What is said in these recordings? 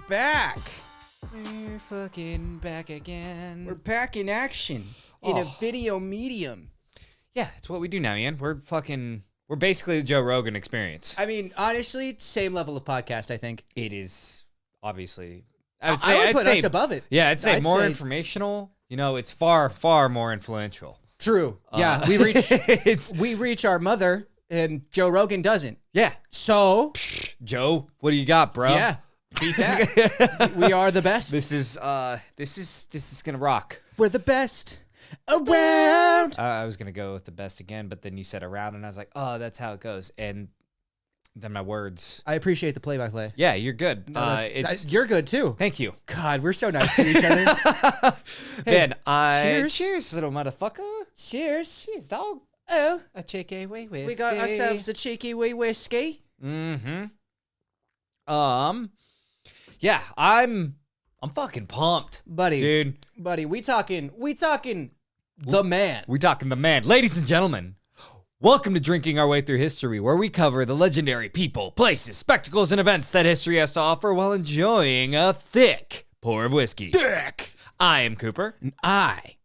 back. We're fucking back again. We're back in action in a video medium. Yeah, it's what we do now, Ian. We're basically the Joe Rogan experience. I mean, honestly, same level of podcast, I think. It is, obviously. I would put us above it. Yeah, I'd say more informational. You know, it's far, far more influential. True. Yeah, we reach our mother, and Joe Rogan doesn't. Yeah. So, Joe, what do you got, bro? Yeah, beat that. We are the best. This is gonna rock. We're the best around. I was gonna go with the best again, but then you said around, and I was like, oh, that's how it goes. And then my words. I appreciate the play-by-play. Yeah, you're good. No, you're good too. Thank you. God, we're so nice to each other. Hey, cheers. Cheers, little motherfucker. Cheers. Cheers, dog. Oh, A cheeky wee whiskey. we got ourselves a cheeky wee whiskey. Mm-hmm. Yeah, I'm fucking pumped, Buddy. dude. Buddy, we talking the man. We talking the man. Ladies and gentlemen, welcome to Drinking Our Way Through History, where we cover the legendary people, places, spectacles, and events that history has to offer while enjoying a thick pour of whiskey. Dick. I am Cooper. And I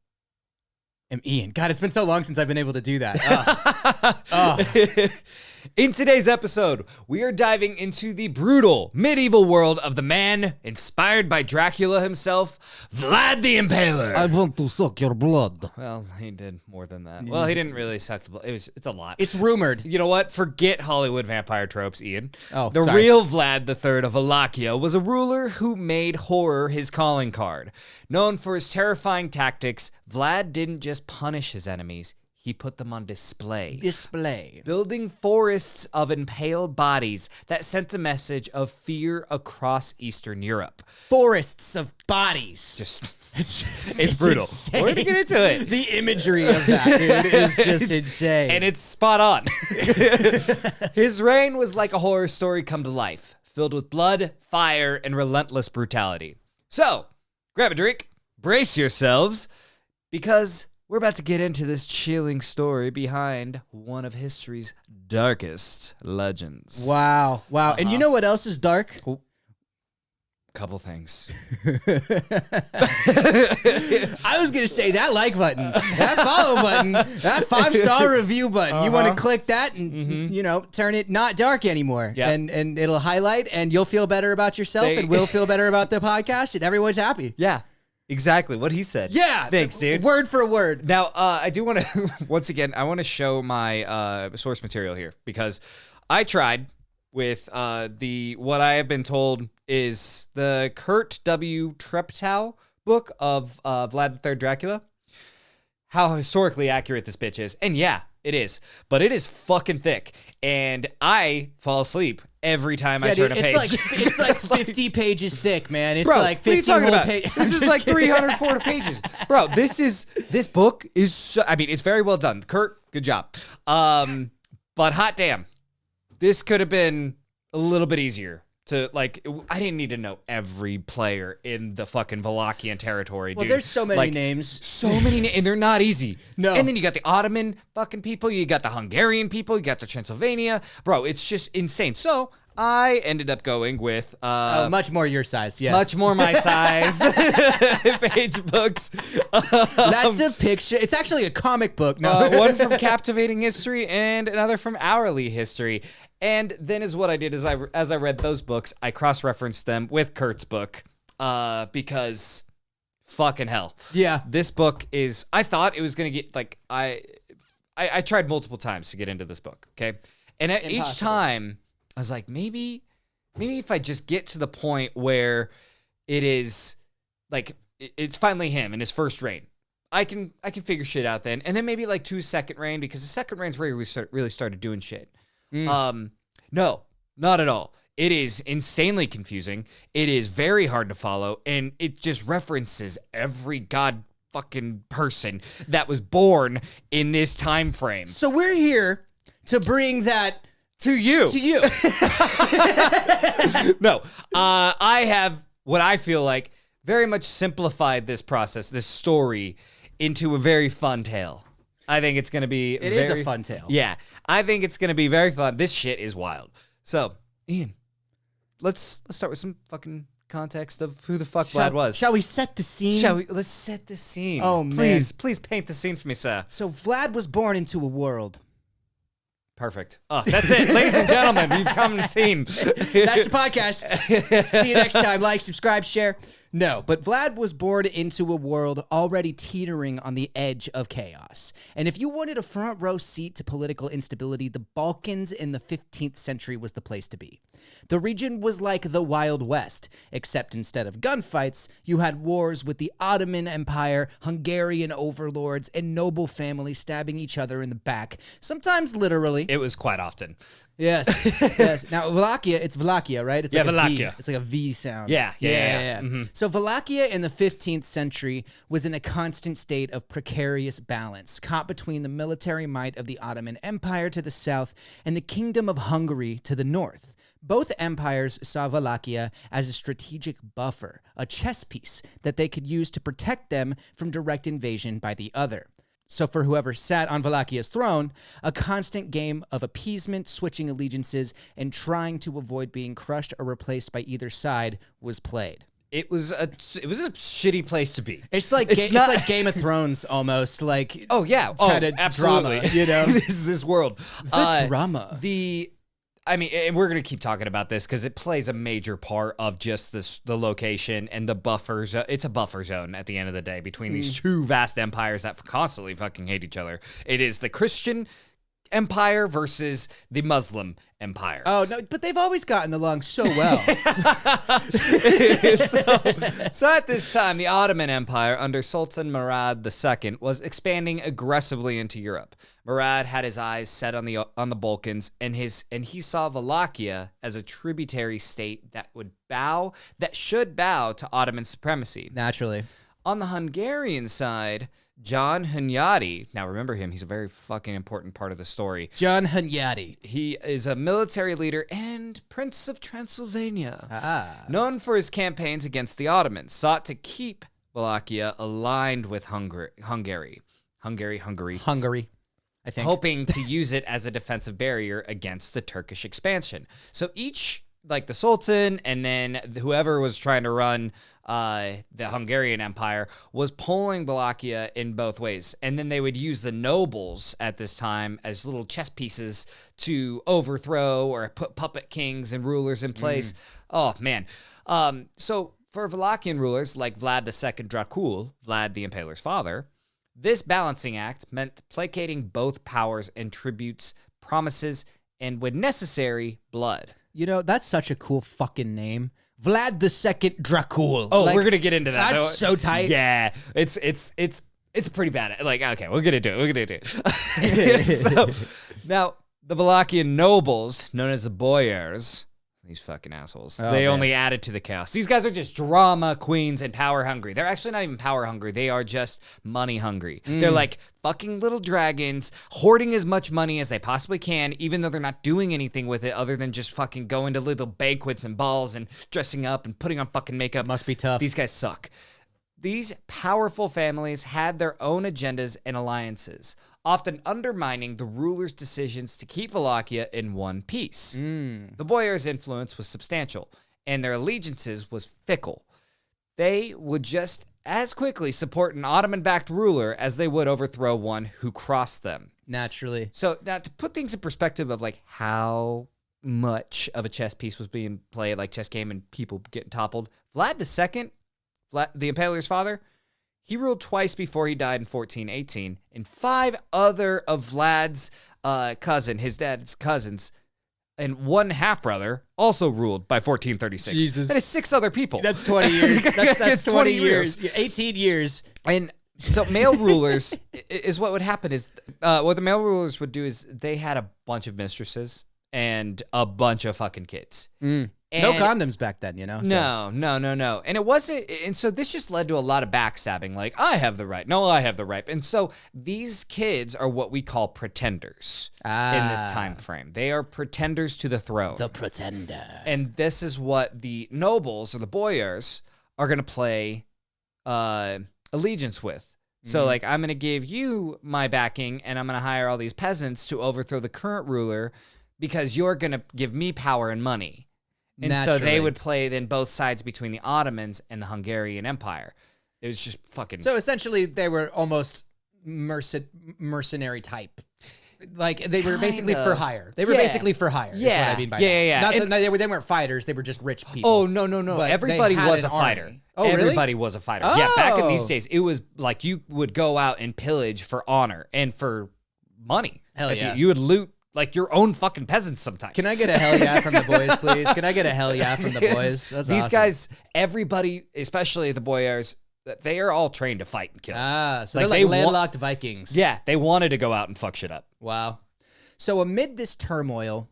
am Ian. God, it's been so long since I've been able to do that. In today's episode, we are diving into the brutal medieval world of the man inspired by Dracula himself, Vlad the Impaler. I want to suck your blood. Well, he did more than that. Well, he didn't really suck the blood. It's a lot. It's rumored. You know what? Forget Hollywood vampire tropes, Ian. Oh, the sorry. real Vlad III of Wallachia was a ruler who made horror his calling card. Known for his terrifying tactics, Vlad didn't just punish his enemies. He put them on display. Building forests of impaled bodies that sent a message of fear across Eastern Europe. Forests of bodies. It's brutal. Insane. We're gonna get into it. The imagery of that, dude, is just insane. And it's spot on. His reign was like a horror story come to life, filled with blood, fire, and relentless brutality. So, grab a drink, brace yourselves, because we're about to get into this chilling story behind one of history's darkest legends. Wow. And you know what else is dark? Couple things. I was going to say that like button, that follow button, that 5-star review button. You want to click that and, turn it not dark anymore. Yep. And it'll highlight and you'll feel better about yourself and we'll feel better about the podcast and everyone's happy. Yeah, exactly what he said. Yeah. Thanks, dude. Word for word. Now, I do want to, once again, I want to show my source material here because I tried with what I have been told is the Kurt W. Treptow book of Vlad III Dracula. How historically accurate this bitch is. And yeah, it is. But it is fucking thick. And I fall asleep every time I turn a page. It's like 50 pages thick, man. It's Bro, like 50 whole pages. This is like 340 pages. Bro, this book is so, I mean, it's very well done. Kurt, good job. But hot damn. This could have been a little bit easier to, like, I didn't need to know every player in the fucking Wallachian territory, dude. Well, there's so many names. So many and they're not easy. No. And then you got the Ottoman fucking people, you got the Hungarian people, you got the Transylvania. Bro, it's just insane. So I ended up going with much more your size, yes. Much more my size page books. That's a picture. It's actually a comic book. No, One from Captivating History and another from Hourly History. And then is what I did is as I read those books, I cross-referenced them with Kurt's book because fucking hell. Yeah. This book is, I thought it was going to get, like, I tried multiple times to get into this book, okay? And at each time, I was like, maybe if I just get to the point where it is, like, it's finally him in his first reign. I can figure shit out then. And then maybe, like, to his second reign, because the second reign's where we really started doing shit. No, not at all. It is insanely confusing. It is very hard to follow, and it just references every god fucking person that was born in this time frame. So we're here to bring that to you. No, I have what I feel like very much simplified this process, this story, into a very fun tale. I think it's going to be It is a fun tale. Yeah, I think it's going to be very fun. This shit is wild. So, Ian, let's start with some fucking context of who the fuck Vlad was. Shall we set the scene? Let's set the scene. Oh, man. Please paint the scene for me, sir. So Vlad was born into a world. Perfect. Oh, that's it. Ladies and gentlemen, you've come and seen. That's the podcast. See you next time. Like, subscribe, share. No, but Vlad was born into a world already teetering on the edge of chaos. And if you wanted a front row seat to political instability, the Balkans in the 15th century was the place to be. The region was like the Wild West, except instead of gunfights, you had wars with the Ottoman Empire, Hungarian overlords, and noble families stabbing each other in the back, sometimes literally. It was quite often. Yes, yes. Now, Wallachia, it's Wallachia, right? It's like Wallachia. A V. It's like a V sound. Yeah. Mm-hmm. So Wallachia in the 15th century was in a constant state of precarious balance, caught between the military might of the Ottoman Empire to the south and the Kingdom of Hungary to the north. Both empires saw Wallachia as a strategic buffer, a chess piece that they could use to protect them from direct invasion by the other. So for whoever sat on Wallachia's throne, a constant game of appeasement, switching allegiances, and trying to avoid being crushed or replaced by either side was played. It was a shitty place to be. It's like it's like Game of Thrones almost. Like kind of absolutely. Drama, you know, this world. The drama. I mean, and we're going to keep talking about this because it plays a major part of just the location and the buffers. It's a buffer zone at the end of the day between these two vast empires that constantly fucking hate each other. It is the Christian empire versus the Muslim empire. Oh, no, but they've always gotten along so well. So at this time, the Ottoman Empire under Sultan Murad II was expanding aggressively into Europe. Murad had his eyes set on the Balkans, and he saw Wallachia as a tributary state that should bow to Ottoman supremacy. Naturally. On the Hungarian side, John Hunyadi, now remember him, he's a very fucking important part of the story. John Hunyadi. He is a military leader and Prince of Transylvania. Known for his campaigns against the Ottomans, sought to keep Wallachia aligned with Hungary, I think. Hoping to use it as a defensive barrier against the Turkish expansion. So each, like the Sultan and then whoever was trying to run the Hungarian Empire, was pulling Wallachia in both ways. And then they would use the nobles at this time as little chess pieces to overthrow or put puppet kings and rulers in place. Oh, man. So for Wallachian rulers like Vlad II Dracula, Vlad the Impaler's father, this balancing act meant placating both powers and tributes, promises, and when necessary, blood. You know, that's such a cool fucking name. Vlad II Dracula. Oh, we're gonna get into that. That's so tight. Yeah, it's pretty bad. Like, okay, we're gonna do it. So now the Wallachian nobles, known as the boyars, these fucking assholes, they only added to the chaos. These guys are just drama queens and power hungry. They're actually not even power hungry. They are just money hungry. They're like fucking little dragons, hoarding as much money as they possibly can, even though they're not doing anything with it other than just fucking going to little banquets and balls and dressing up and putting on fucking makeup. Must be tough. These guys suck. These powerful families had their own agendas and alliances, often undermining the ruler's decisions to keep Wallachia in one piece. The boyars' influence was substantial, and their allegiances was fickle. They would just as quickly support an Ottoman-backed ruler as they would overthrow one who crossed them. Naturally. So now to put things in perspective of like how much of a chess piece was being played, like chess game and people getting toppled, Vlad II, the Impaler's father, he ruled twice before he died in 1418, and 5 other of Vlad's his dad's cousins, and one half-brother also ruled by 1436. Jesus. That is 6 other people. That's 20 years. That's 20 years. 18 years. And so male rulers is what would happen is, what the male rulers would do is they had a bunch of mistresses and a bunch of fucking kids. No condoms back then, you know? So. No. And it wasn't, and so this just led to a lot of backstabbing, like, I have the right. No, I have the right. And so these kids are what we call pretenders in this time frame. They are pretenders to the throne. The pretender. And this is what the nobles or the boyars are going to play allegiance with. So, like, I'm going to give you my backing, and I'm going to hire all these peasants to overthrow the current ruler because you're going to give me power and money. And so they would play then both sides between the Ottomans and the Hungarian Empire. It was just fucking... So essentially, they were almost mercenary type. Like, they were basically for hire. They were basically for hire, is what I mean by that. Yeah. Not that they weren't fighters, they were just rich people. Oh, no. Everybody was a fighter. Army. Oh, really? Everybody was a fighter. Oh. Yeah, back in these days, it was like you would go out and pillage for honor and for money. Hell like yeah. You would loot like your own fucking peasants sometimes. Can I get a hell yeah from the boys, please? Can I get a hell yeah from the boys? That's These awesome. guys, everybody, especially the boyars, they are all trained to fight and kill. So they're like landlocked Vikings. Yeah, they wanted to go out and fuck shit up. Wow. So amid this turmoil,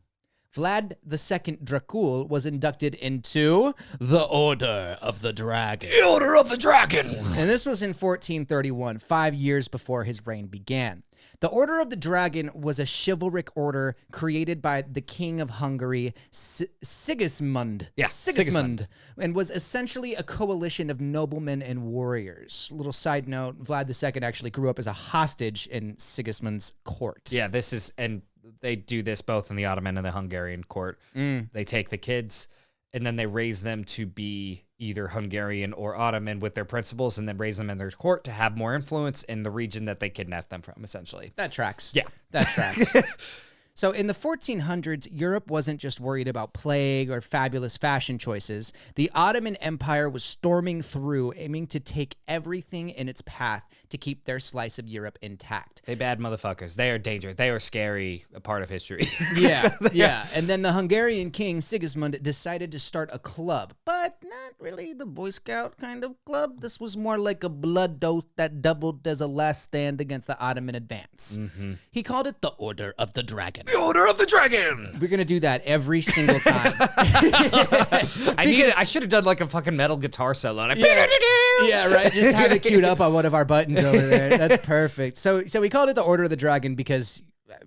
Vlad II Dracula was inducted into the Order of the Dragon. The Order of the Dragon! And this was in 1431, 5 years before his reign began. The Order of the Dragon was a chivalric order created by the King of Hungary, Sigismund. Yeah, Sigismund. And was essentially a coalition of noblemen and warriors. Little side note, Vlad II actually grew up as a hostage in Sigismund's court. Yeah, and they do this both in the Ottoman and the Hungarian court. They take the kids and then they raise them to be either Hungarian or Ottoman with their principles, and then raise them in their court to have more influence in the region that they kidnapped them from, essentially. That tracks. Yeah. That tracks. So in the 1400s, Europe wasn't just worried about plague or fabulous fashion choices. The Ottoman Empire was storming through, aiming to take everything in its path to keep their slice of Europe intact. They bad motherfuckers. They are dangerous. They are scary, a part of history. Yeah. And then the Hungarian king, Sigismund, decided to start a club, but not really the Boy Scout kind of club. This was more like a blood oath that doubled as a last stand against the Ottoman advance. He called it the Order of the Dragon. The Order of the Dragon! We're going to do that every single time. I should have done like a fucking metal guitar solo. Yeah, right. Just have it queued up on one of our buttons over there. That's perfect. So we called it the Order of the Dragon because,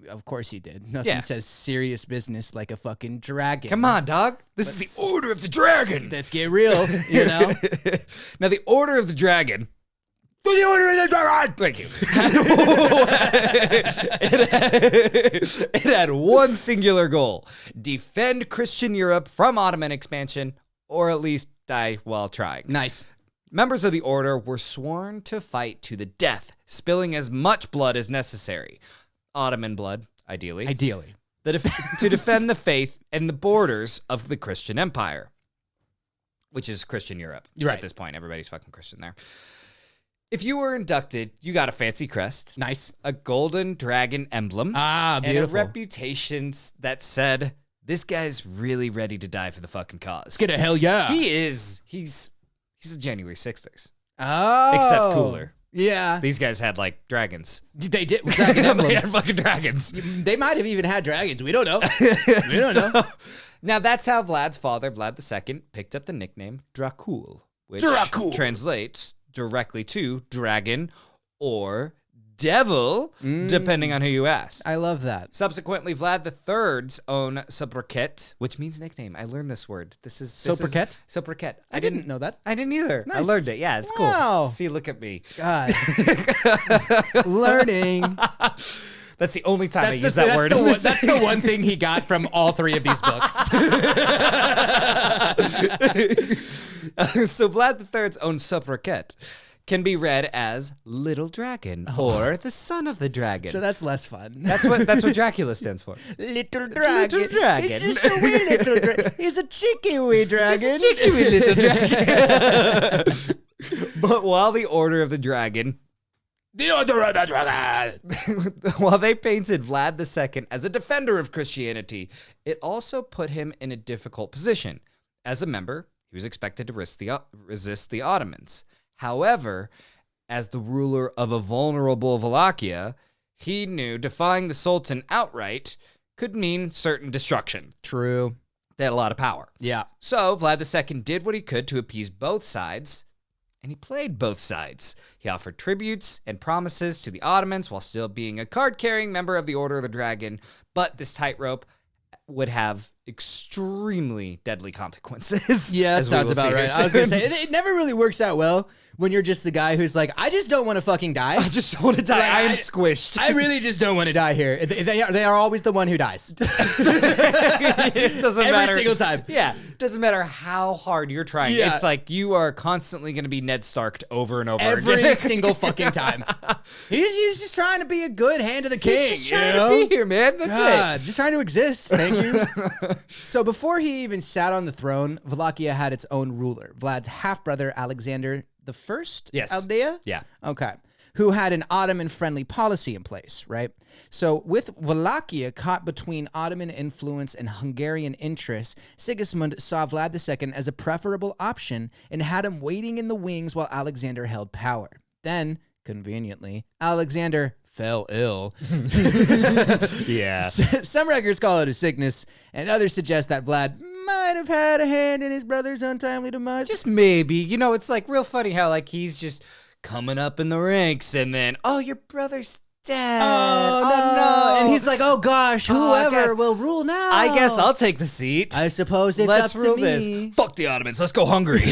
of course, he did. Nothing says serious business like a fucking dragon. Come on, dog. This is the Order of the Dragon. Let's get real, you know? Now, the Order of the Dragon. To the Order of the Dragon! Thank you. It had one singular goal: defend Christian Europe from Ottoman expansion, or at least die while trying. Nice. Members of the order were sworn to fight to the death, spilling as much blood as necessary. Ottoman blood, ideally. To defend the faith and the borders of the Christian Empire, which is Christian Europe. Right. At this point, everybody's fucking Christian there. If you were inducted, you got a fancy crest. Nice. A golden dragon emblem. Ah, beautiful. And a reputation that said, this guy's really ready to die for the fucking cause. Let's get a hell yeah. He's a January 6ers. Oh. Except cooler. Yeah. These guys had like dragons. They did. Dragon emblems. They had fucking dragons. They might have even had dragons. We don't know. We don't know. Now that's how Vlad's father, Vlad II, picked up the nickname Dracula, which translates directly to dragon or devil, depending on who you ask. I love that. Subsequently, Vlad III's own sobriquet, which means nickname. I learned this word. This is Sobriquet? Sobriquet. I didn't know that. I didn't either. Nice. I learned it. Yeah, it's Wow. cool. See, look at me. God. Learning. That's the only time I use that word. That's the one thing he got from all three of these books. So Vlad III's own sobriquet can be read as Little Dragon or the Son of the Dragon. So that's less fun. That's what Dracula stands for. Little dragon. Little dragon. It's just a wee little dragon. He's a cheeky wee dragon. He's a cheeky wee little dragon. But while the Order of the Dragon... The Order of the Dragon! While they painted Vlad II as a defender of Christianity, it also put him in a difficult position. As a member, he was expected to resist the Ottomans. However, as the ruler of a vulnerable Wallachia, he knew defying the Sultan outright could mean certain destruction. True. They had a lot of power. Yeah. So Vlad II did what he could to appease both sides, and he played both sides. He offered tributes and promises to the Ottomans while still being a card-carrying member of the Order of the Dragon, but this tightrope would have extremely deadly consequences. Yeah, that sounds about right. I was going to say, it never really works out well when you're just the guy who's like, I just don't want to fucking die. I just want to die. Like, I am squished. I really just don't want to die here. They are always the one who dies. It doesn't matter. Every single time. Yeah. Doesn't matter how hard you're trying. Yeah. It's like you are constantly going to be Ned Starked over and over Every again. single fucking time. He's just trying to be a good hand of the king. He's just trying to be here, man. That's it. Just trying to exist. Thank you. So before he even sat on the throne, Wallachia had its own ruler, Vlad's half-brother Alexander the First. Yes. Aldea? Yeah. Okay. Who had an Ottoman-friendly policy in place, right? So with Wallachia caught between Ottoman influence and Hungarian interests, Sigismund saw Vlad II as a preferable option and had him waiting in the wings while Alexander held power. Then, conveniently, Alexander fell ill. Yeah. Some records call it a sickness, and others suggest that Vlad might have had a hand in his brother's untimely demise. Just maybe. You know, it's like real funny how like he's just coming up in the ranks and then, oh, your brother's dead. Oh, no. And he's like, oh, gosh, whoever will rule now. I guess I'll take the seat. I suppose it's Let's up rule to me. this. Fuck the Ottomans. Let's go Hungary.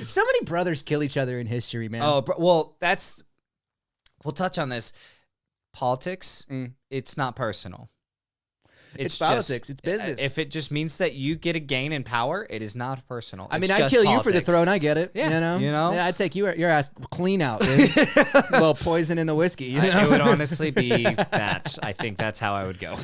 So many brothers kill each other in history, man. Oh, well, we'll touch on this. Politics, it's not personal. It's politics. It's business. If it just means that you get a gain in power, it is not personal. I mean, I'd kill you for the throne. I get it. Yeah, you know? Yeah, I'd take your ass clean out. Dude. A little poison in the whiskey. You know? It would honestly be that. I think that's how I would go.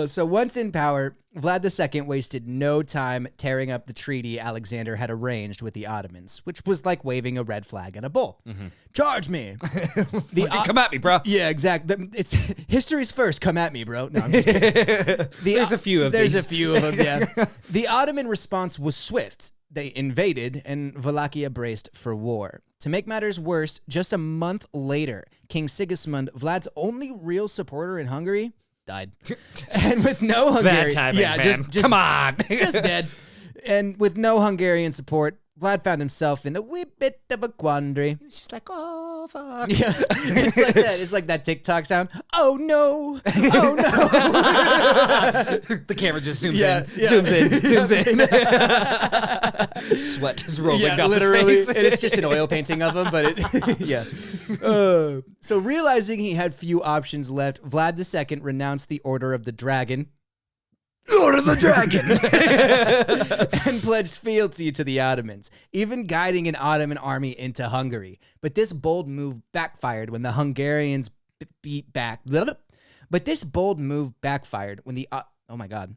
So once in power, Vlad II wasted no time tearing up the treaty Alexander had arranged with the Ottomans, which was like waving a red flag at a bull. Mm-hmm. Charge me. Come at me, bro. Yeah, exactly. It's history's first. Come at me, bro. No, I'm just kidding. There's a few of these. There's a few of them, yeah. The Ottoman response was swift. They invaded, and Wallachia braced for war. To make matters worse, just a month later, King Sigismund, Vlad's only real supporter in Hungary, died. And with no Hungarian... Bad timing, man. Just, come on. Just dead. And with no Hungarian support, Vlad found himself in a wee bit of a quandary. He was just like, oh, fuck. Yeah, it's like that. It's like that TikTok sound. Oh, no. Oh, no. The camera just zooms Yeah, in. yeah. Zooms in. Sweat is rolling off literally, his face. and it's just an oil painting of him, but it, yeah. So realizing he had few options left, Vlad II renounced the Order of the Dragon. Order of the Dragon! And pledged fealty to the Ottomans, even guiding an Ottoman army into Hungary. But this bold move backfired when the Hungarians beat back. But this bold move backfired when the... oh my God.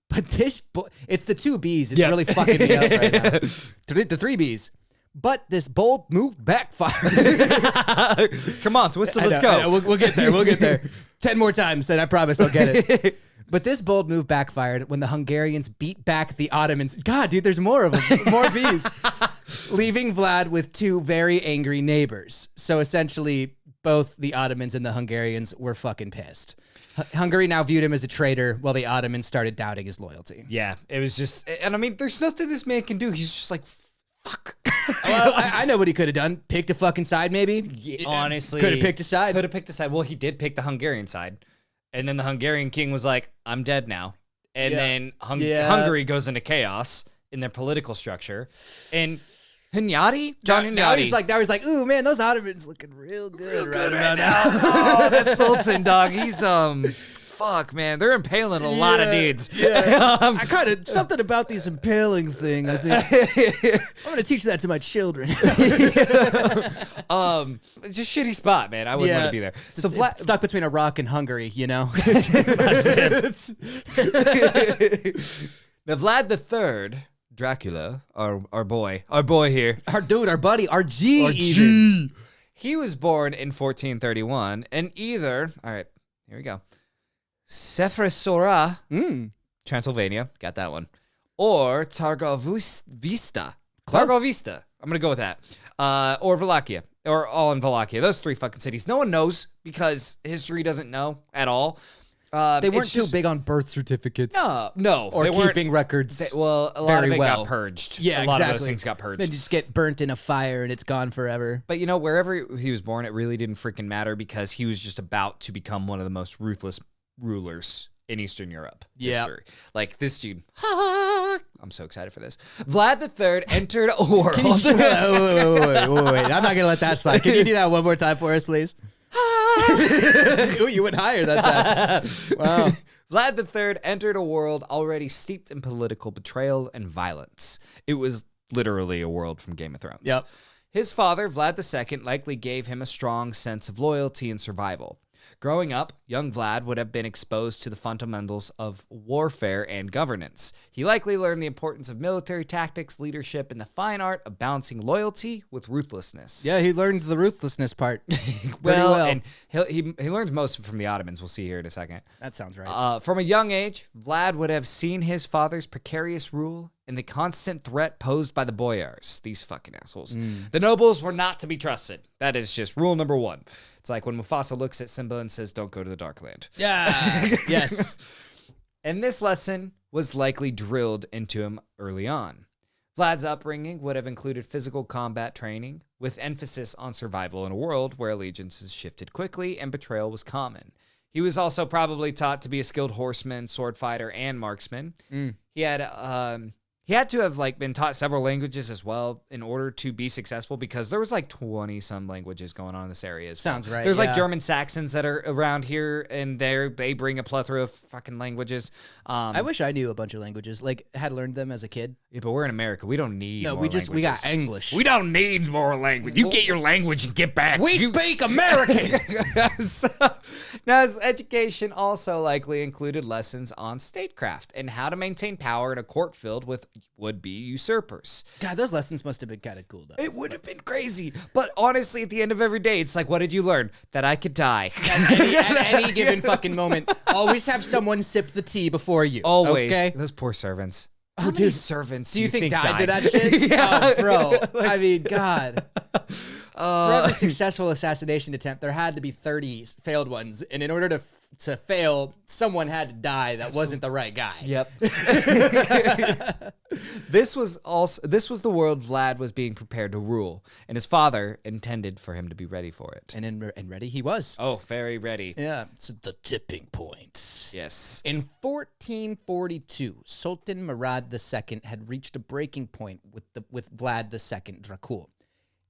But this... it's the two B's. It's really fucking me up right now. The three B's. But this bold move backfired. Come on, Twisted, let's go. We'll get there. We'll get there. 10 more times, and I promise I'll get it. But this bold move backfired when the Hungarians beat back the Ottomans. God, dude, there's more of them. More B's. Leaving Vlad with two very angry neighbors. So essentially, both the Ottomans and the Hungarians were fucking pissed. Hungary now viewed him as a traitor, while the Ottomans started doubting his loyalty. Yeah, it was just... And I mean, there's nothing this man can do. He's just like... Fuck. Well, I know what he could have done. Picked a fucking side, maybe. Yeah, honestly, could have picked a side. Could have picked a side. Well, he did pick the Hungarian side, and then the Hungarian king was like, "I'm dead now," and then Hungary goes into chaos in their political structure, and John Hunyadi. Now he's like, ooh man, those Ottomans looking real good right now. Oh, the Sultan dog. He's fuck, man, they're impaling a lot of dudes. Yeah. I kind of something about these impaling thing. I think I'm gonna teach that to my children. Just shitty spot, man. I wouldn't want to be there. So Vlad stuck between a rock and Hungary, you know. Now Vlad III, Dracula, our boy here, our dude, our buddy, our G. He was born in 1431, and either all right, here we go. Sefresora, Transylvania, got that one, or Targovista. Targovista. I'm gonna go with that. Or Wallachia, or all in Wallachia. Those three fucking cities. No one knows because history doesn't know at all. They weren't too big on birth certificates. No. Or they weren't. keeping records. A lot of it got purged. Yeah, a lot exactly. of those things got purged. They just get burnt in a fire and it's gone forever. But wherever he was born, it really didn't freaking matter because he was just about to become one of the most ruthless rulers in Eastern Europe history. Like this dude. I'm so excited for this. Vlad III entered a world. Wait. I'm not gonna let that slide. Can you do that one more time for us, please? Ooh, you went higher that time. Wow. Vlad III entered a world already steeped in political betrayal and violence. It was literally a world from Game of Thrones. Yep. His father, Vlad II, likely gave him a strong sense of loyalty and survival. Growing up, young Vlad would have been exposed to the fundamentals of warfare and governance. He likely learned the importance of military tactics, leadership, and the fine art of balancing loyalty with ruthlessness. Yeah, he learned the ruthlessness part. well, and he learns most of it from the Ottomans. We'll see here in a second. That sounds right. From a young age, Vlad would have seen his father's precarious rule and the constant threat posed by the boyars, these fucking assholes. The nobles were not to be trusted. That is just rule number one. It's like when Mufasa looks at Simba and says, "Don't go to the Dark Land." Yeah. Yes. And this lesson was likely drilled into him early on. Vlad's upbringing would have included physical combat training, with emphasis on survival in a world where allegiances shifted quickly and betrayal was common. He was also probably taught to be a skilled horseman, sword fighter, and marksman. He had to have been taught several languages as well in order to be successful because there was 20 some languages going on in this area. So sounds right. There's German Saxons that are around here, and they bring a plethora of fucking languages. I wish I knew a bunch of languages, had learned them as a kid. Yeah, but we're in America. We don't need more languages. We got English. We don't need more language. You get your language and get back. We speak American. Now, his education also likely included lessons on statecraft and how to maintain power in a court filled with would-be usurpers. God, those lessons must have been kind of cool, though. It would have been crazy. But honestly, at the end of every day, it's like, what did you learn? That I could die. At any given fucking moment. Always have someone sip the tea before you. Always. Okay? Those poor servants. How many servants do you think died died to that shit? Yeah. Oh, bro. I mean, God. For every successful assassination attempt, there had to be 30 failed ones. And in order to fail, someone had to die that wasn't the right guy. Yep. This was the world Vlad was being prepared to rule, and his father intended for him to be ready for it. And ready he was. Oh, very ready. Yeah. So the tipping point. Yes. In 1442, Sultan Murad II had reached a breaking point with Vlad II Dracula.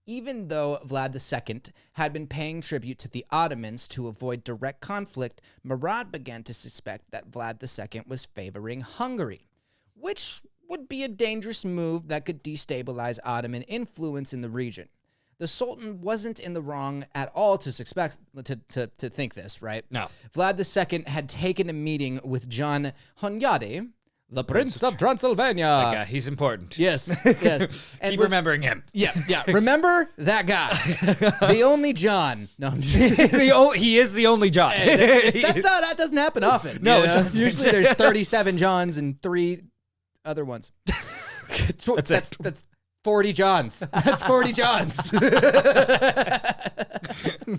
Even though Vlad II had been paying tribute to the Ottomans to avoid direct conflict, Murad began to suspect that Vlad II was favoring Hungary, which would be a dangerous move that could destabilize Ottoman influence in the region. The Sultan wasn't in the wrong at all to think this, right? No. Vlad II had taken a meeting with John Hunyadi, the Prince of Transylvania. That guy, he's important. Yes. And Keep remembering him. Yeah. Remember that guy. The only John. No, I'm just he is the only John. that doesn't happen often. No, it doesn't. Usually there's 37 Johns and 3 other ones. That's 40 Johns. That's 40 Johns.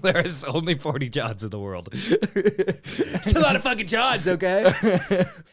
There is only 40 Johns in the world. It's a lot of fucking Johns, okay?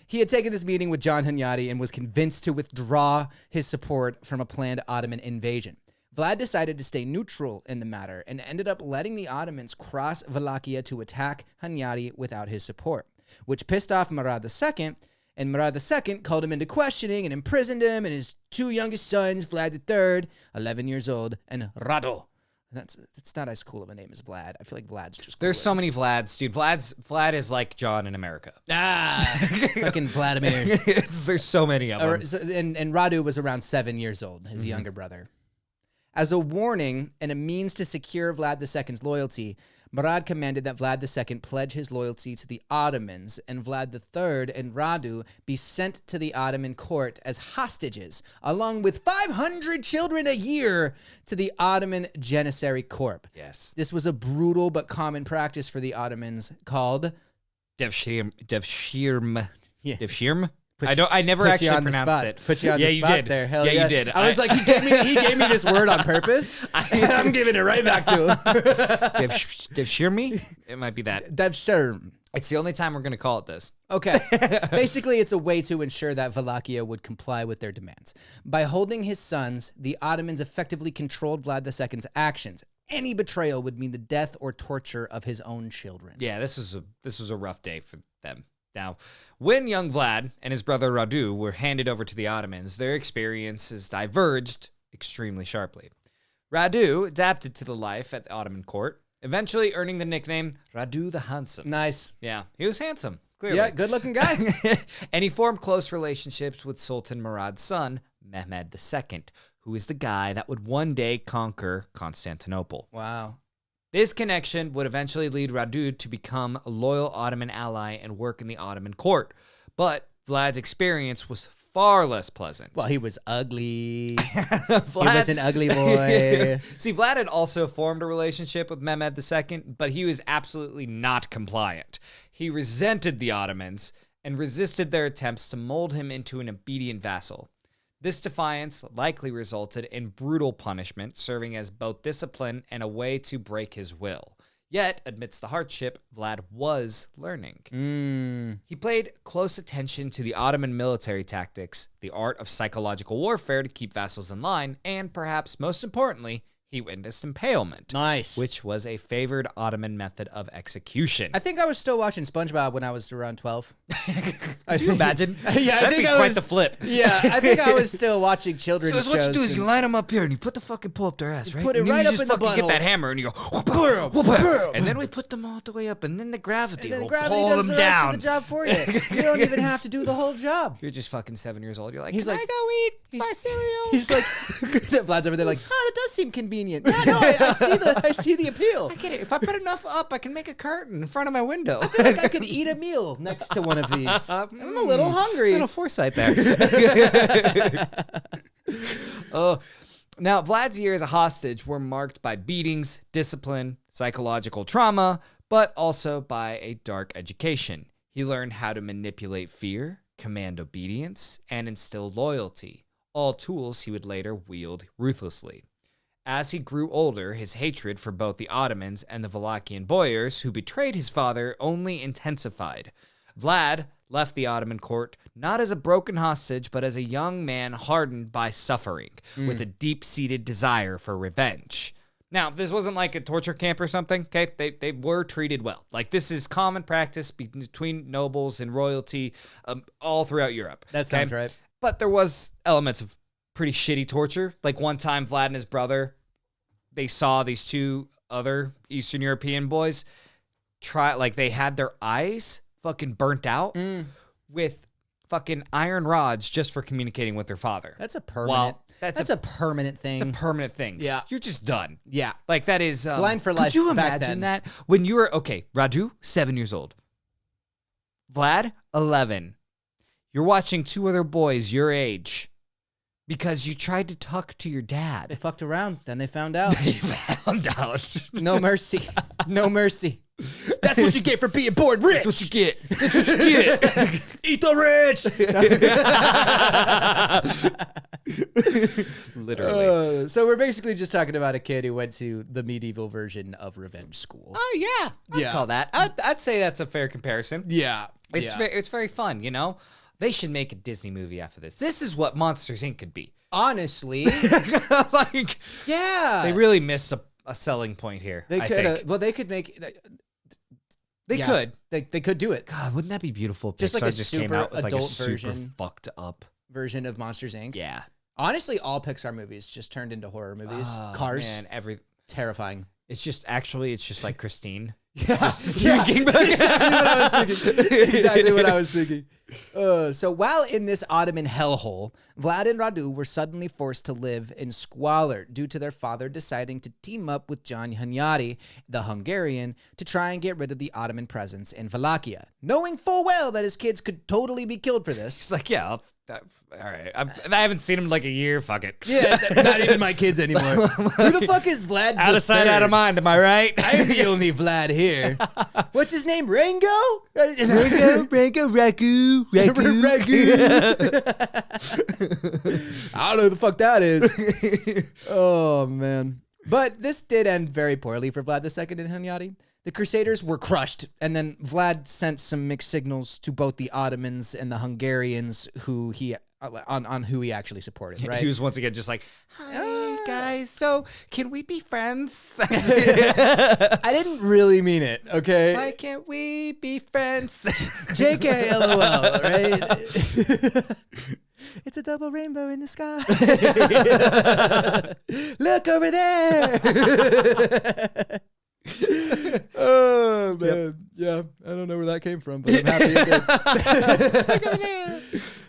He had taken this meeting with John Hunyadi and was convinced to withdraw his support from a planned Ottoman invasion. Vlad decided to stay neutral in the matter and ended up letting the Ottomans cross Wallachia to attack Hunyadi without his support, which pissed off Murad II, and Murad II called him into questioning and imprisoned him and his 2 youngest sons, Vlad III, 11 years old, and Rado. It's not as cool of a name as Vlad. I feel like Vlad's just cooler. There's so many Vlads, dude. Vlad is like John in America. Fucking Vladimir. There's so many of them. And Radu was around 7 years old, his younger brother. As a warning and a means to secure Vlad II's loyalty, Murad commanded that Vlad II pledge his loyalty to the Ottomans and Vlad III and Radu be sent to the Ottoman court as hostages, along with 500 children a year to the Ottoman Janissary Corps. Yes. This was a brutal but common practice for the Ottomans called Devshirm. Yeah. Devshirm? I never actually pronounced it. Put you on the spot did. there. Hell yeah, you did. I was like, he gave me this word on purpose, and I'm giving it right back to him. Devshirmi? It might be that. Devshirm. It's the only time we're going to call it this. Okay. Basically, it's a way to ensure that Wallachia would comply with their demands. By holding his sons, the Ottomans effectively controlled Vlad II's actions. Any betrayal would mean the death or torture of his own children. Yeah, this was a rough day for them. Now, when young Vlad and his brother Radu were handed over to the Ottomans, their experiences diverged extremely sharply. Radu adapted to the life at the Ottoman court, eventually earning the nickname Radu the Handsome. Nice. Yeah, he was handsome, clearly. Yeah, good-looking guy. And he formed close relationships with Sultan Murad's son, Mehmed II, who is the guy that would one day conquer Constantinople. Wow. This connection would eventually lead Radu to become a loyal Ottoman ally and work in the Ottoman court. But Vlad's experience was far less pleasant. Well, he was ugly. Vlad, he was an ugly boy. See, Vlad had also formed a relationship with Mehmed II, but he was absolutely not compliant. He resented the Ottomans and resisted their attempts to mold him into an obedient vassal. This defiance likely resulted in brutal punishment, serving as both discipline and a way to break his will. Yet, amidst the hardship, Vlad was learning. He paid close attention to the Ottoman military tactics, the art of psychological warfare to keep vassals in line, and perhaps most importantly, he witnessed impalement. Nice. Which was a favored Ottoman method of execution. I think I was still watching SpongeBob when I was around 12. Could you imagine? Yeah, That'd be quite the flip. Yeah, I think I was still watching children's shows. So what you do is you line them up here and you put the fucking pull up their ass, right? Put it and right you up just in the fucking get butthole. that hammer and you go, and then we put them all the way up, and then the gravity will pull does them the rest down. of the job for you. You don't even have to do the whole job. You're just fucking 7 years old. You're like, He's can like, I go eat my cereal? He's like, Vlad's over there like, oh, it does seem convenient. Yeah, no, I see the appeal. I get it. If I put enough up, I can make a curtain in front of my window. I feel like I could eat a meal next to one of these. I'm a little hungry. A little foresight there. Now, Vlad's years as a hostage were marked by beatings, discipline, psychological trauma, but also by a dark education. He learned how to manipulate fear, command obedience, and instill loyalty, all tools he would later wield ruthlessly. As he grew older, his hatred for both the Ottomans and the Wallachian boyars who betrayed his father only intensified. Vlad left the Ottoman court not as a broken hostage, but as a young man hardened by suffering, with a deep-seated desire for revenge. Now, this wasn't like a torture camp or something, okay? They were treated well. Like, this is common practice between nobles and royalty all throughout Europe. That sounds right. But there was elements of pretty shitty torture. Like, one time, Vlad and his brother, they saw these two other Eastern European boys they had their eyes fucking burnt out with fucking iron rods just for communicating with their father. That's a permanent. That's a permanent thing. It's a permanent thing. Yeah. You're just done. Yeah. Like, that is... blind for life. Could you back imagine then. that? When you were... Okay, Radu, 7 years old. Vlad, 11. You're watching two other boys your age because you tried to talk to your dad. They fucked around. Then they found out. They found out. No mercy. No mercy. That's what you get for being born rich. That's what you get. That's what you get. Eat the rich. Literally. So we're basically just talking about a kid who went to the medieval version of revenge school. Oh, yeah. I'd call that. I'd say that's a fair comparison. Yeah. It's very fun, you know? They should make a Disney movie after this. This is what Monsters, Inc. could be. Honestly. Like, yeah. they really missed a selling point here. They could. Well, they could make. They could. They could do it. God, wouldn't that be beautiful? Just like Pixar a just super came out with adult like a super version. fucked up Version of Monsters, Inc. Yeah. Honestly, all Pixar movies just turned into horror movies. Cars. Man, Terrifying. It's just like Christine. Yeah. Exactly what I was thinking. So while in this Ottoman hellhole, Vlad and Radu were suddenly forced to live in squalor due to their father deciding to team up with John Hunyadi, the Hungarian, to try and get rid of the Ottoman presence in Wallachia, knowing full well that his kids could totally be killed for this. He's like, yeah, all right. I haven't seen him in like a year. Fuck it. Yeah, not even my kids anymore. Who the fuck is Vlad? Out of sight, out of mind. Am I right? I'm the only Vlad here. What's his name? Rango? Ragu. I don't know who the fuck that is. Oh, man. But this did end very poorly for Vlad II and Hunyadi. The Crusaders were crushed, and then Vlad sent some mixed signals to both the Ottomans and the Hungarians, who he actually supported. Right? He was once again just like, "Hi guys, so can we be friends?" I didn't really mean it. Okay. Why can't we be friends? JK, LOL. Right? It's a double rainbow in the sky. Look over there. Oh, man. Yeah, I don't know where that came from, but I'm happy it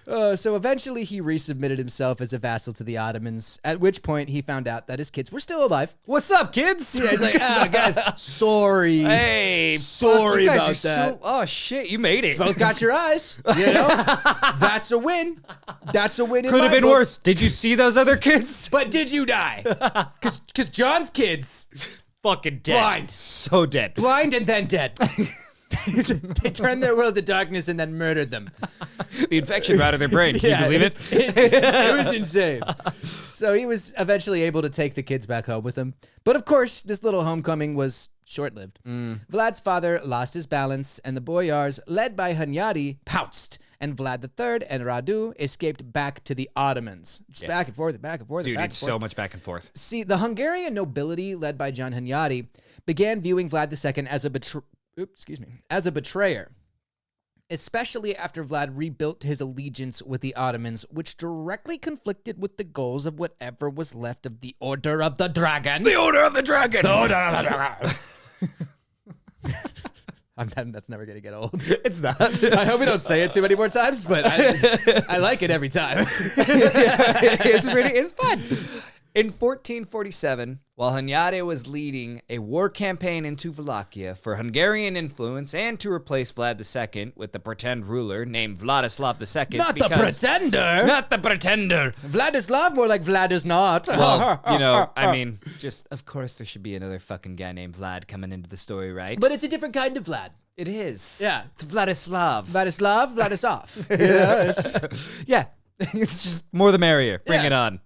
did. So eventually he resubmitted himself as a vassal to the Ottomans, at which point he found out that his kids were still alive. What's up, kids? Yeah, he's like, guys, sorry. Hey, sorry fuck, you guys about are that. Oh, shit, you made it. Both got your eyes. You know? That's a win. That's a win in Could have my been book. worse. Did you see those other kids? But did you die? Because John's kids, Fucking dead. Blind. So dead. blind and then dead. They turned their world to darkness and then murdered them. The infection routed their brain. Can you believe it? It was insane. So he was eventually able to take the kids back home with him. But of course, this little homecoming was short-lived. Vlad's father lost his balance, and the boyars, led by Hunyadi, pounced. And Vlad III and Radu escaped back to the Ottomans. Just back and forth, back and forth, Dude, back and it's forth. so much back and forth. See, the Hungarian nobility, led by John Hunyadi, began viewing Vlad II as a betrayer, especially after Vlad rebuilt his allegiance with the Ottomans, which directly conflicted with the goals of whatever was left of the Order of the Dragon. The Order of the Dragon! The Order of the Dragon! That's never going to get old. It's not. I hope we don't say it too many more times, but I like it every time. It's fun. In 1447, while Hunyadi was leading a war campaign into Wallachia for Hungarian influence and to replace Vlad II with the pretend ruler named Vladislav II. Not the pretender. Not the pretender. Vladislav, more like Vlad is not. Well, I mean, just, of course there should be another fucking guy named Vlad coming into the story, right? But it's a different kind of Vlad. It is. Yeah. It's Vladislav. Vladislav. Yeah. It's just more the merrier. Bring Yeah. it on.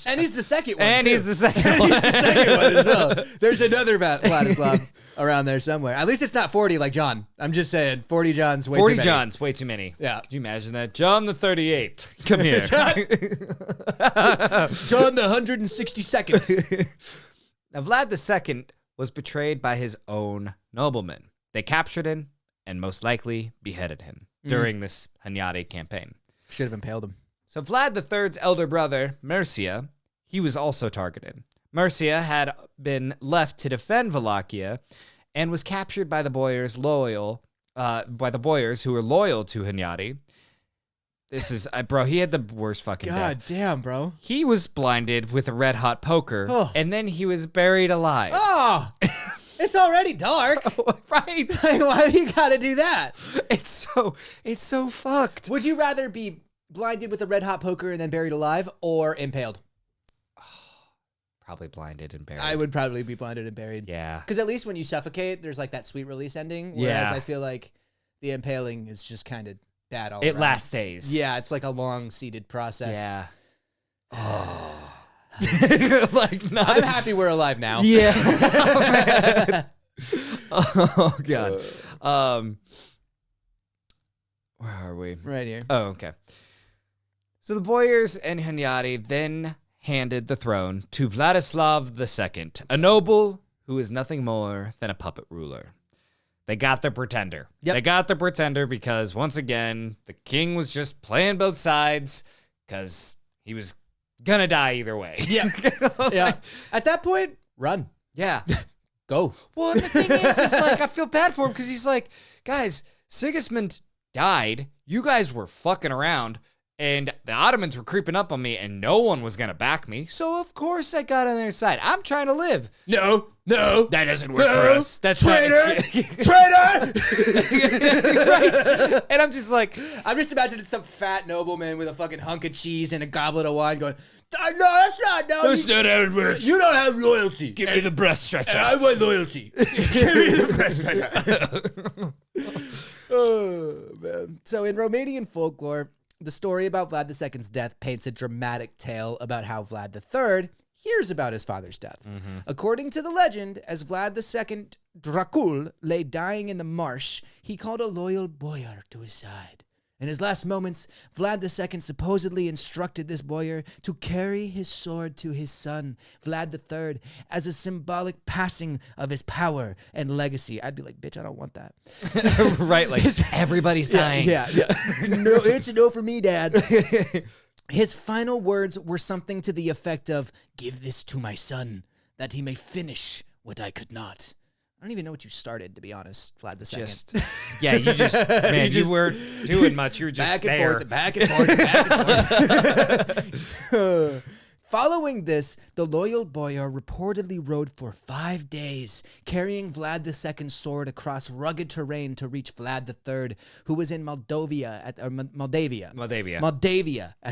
And he's the second one, And too. he's the second one. He's the second one as well. There's another Vladislav around there somewhere. At least it's not 40 like John. I'm just saying, 40 Johns, way too 40 many. Johns, way too many. Yeah. Could you imagine that? John the 38th. Come here. John the 162nd. Now, Vlad II was betrayed by his own noblemen. They captured him and most likely beheaded him during this Hunyadi campaign. Should have impaled him. So Vlad III's elder brother, Mircea, he was also targeted. Mircea had been left to defend Wallachia and was captured by the boyars who were loyal to Hunyadi. This is, bro, he had the worst fucking God death. damn, bro. He was blinded with a red-hot poker, Oh. and then he was buried alive. Oh! It's already dark. Right? Like, why do you gotta do that? It's so fucked. Would you rather be blinded with a red hot poker and then buried alive, or impaled? Probably blinded and buried. I would probably be blinded and buried. Yeah. Because at least when you suffocate, there's like that sweet release ending. Whereas Yeah. I feel like the impaling is just kind of bad all It around. last days. Yeah, it's like a long seated process. Yeah. Oh. Like not. I'm happy we're alive now. Yeah. Oh god. Where are we? Right here. Oh, okay. So the boyars and Hunyadi then handed the throne to Vladislav II, a noble who is nothing more than a puppet ruler. They got the pretender. Yep. They got the pretender because, once again, the king was just playing both sides because he was gonna die either way. Yeah. Yeah. At that point, run. Yeah. Go. Well, and the thing is, it's like, I feel bad for him because he's like, guys, Sigismund died. You guys were fucking around. And the Ottomans were creeping up on me, and no one was going to back me. So, of course, I got on their side. I'm trying to live. No. That doesn't work for us. That's Traitor. Traitor! Right. And I'm just like... I'm just imagining some fat nobleman with a fucking hunk of cheese and a goblet of wine going, no, that's not. No, That's not how it works. You don't have loyalty. Give me the breast stretcher. I want loyalty. Give me the breast stretcher. Oh, man. So in Romanian folklore, the story about Vlad II's death paints a dramatic tale about how Vlad III, hears about his father's death. According to the legend, as Vlad II Dracula lay dying in the marsh, he called a loyal boyar to his side. In his last moments, Vlad II supposedly instructed this boyar to carry his sword to his son, Vlad III, as a symbolic passing of his power and legacy. I'd be like, bitch, I don't want that. Right, like, everybody's dying. Yeah. No, it's a no for me, Dad. His final words were something to the effect of, give this to my son, that he may finish what I could not. I don't even know what you started, to be honest, Vlad II. Yeah, you weren't doing much. You were just back and there. forth, back and forth, back and forth. Following this, the loyal boyar reportedly rode for 5 days, carrying Vlad II's sword across rugged terrain to reach Vlad III, who was in Moldavia at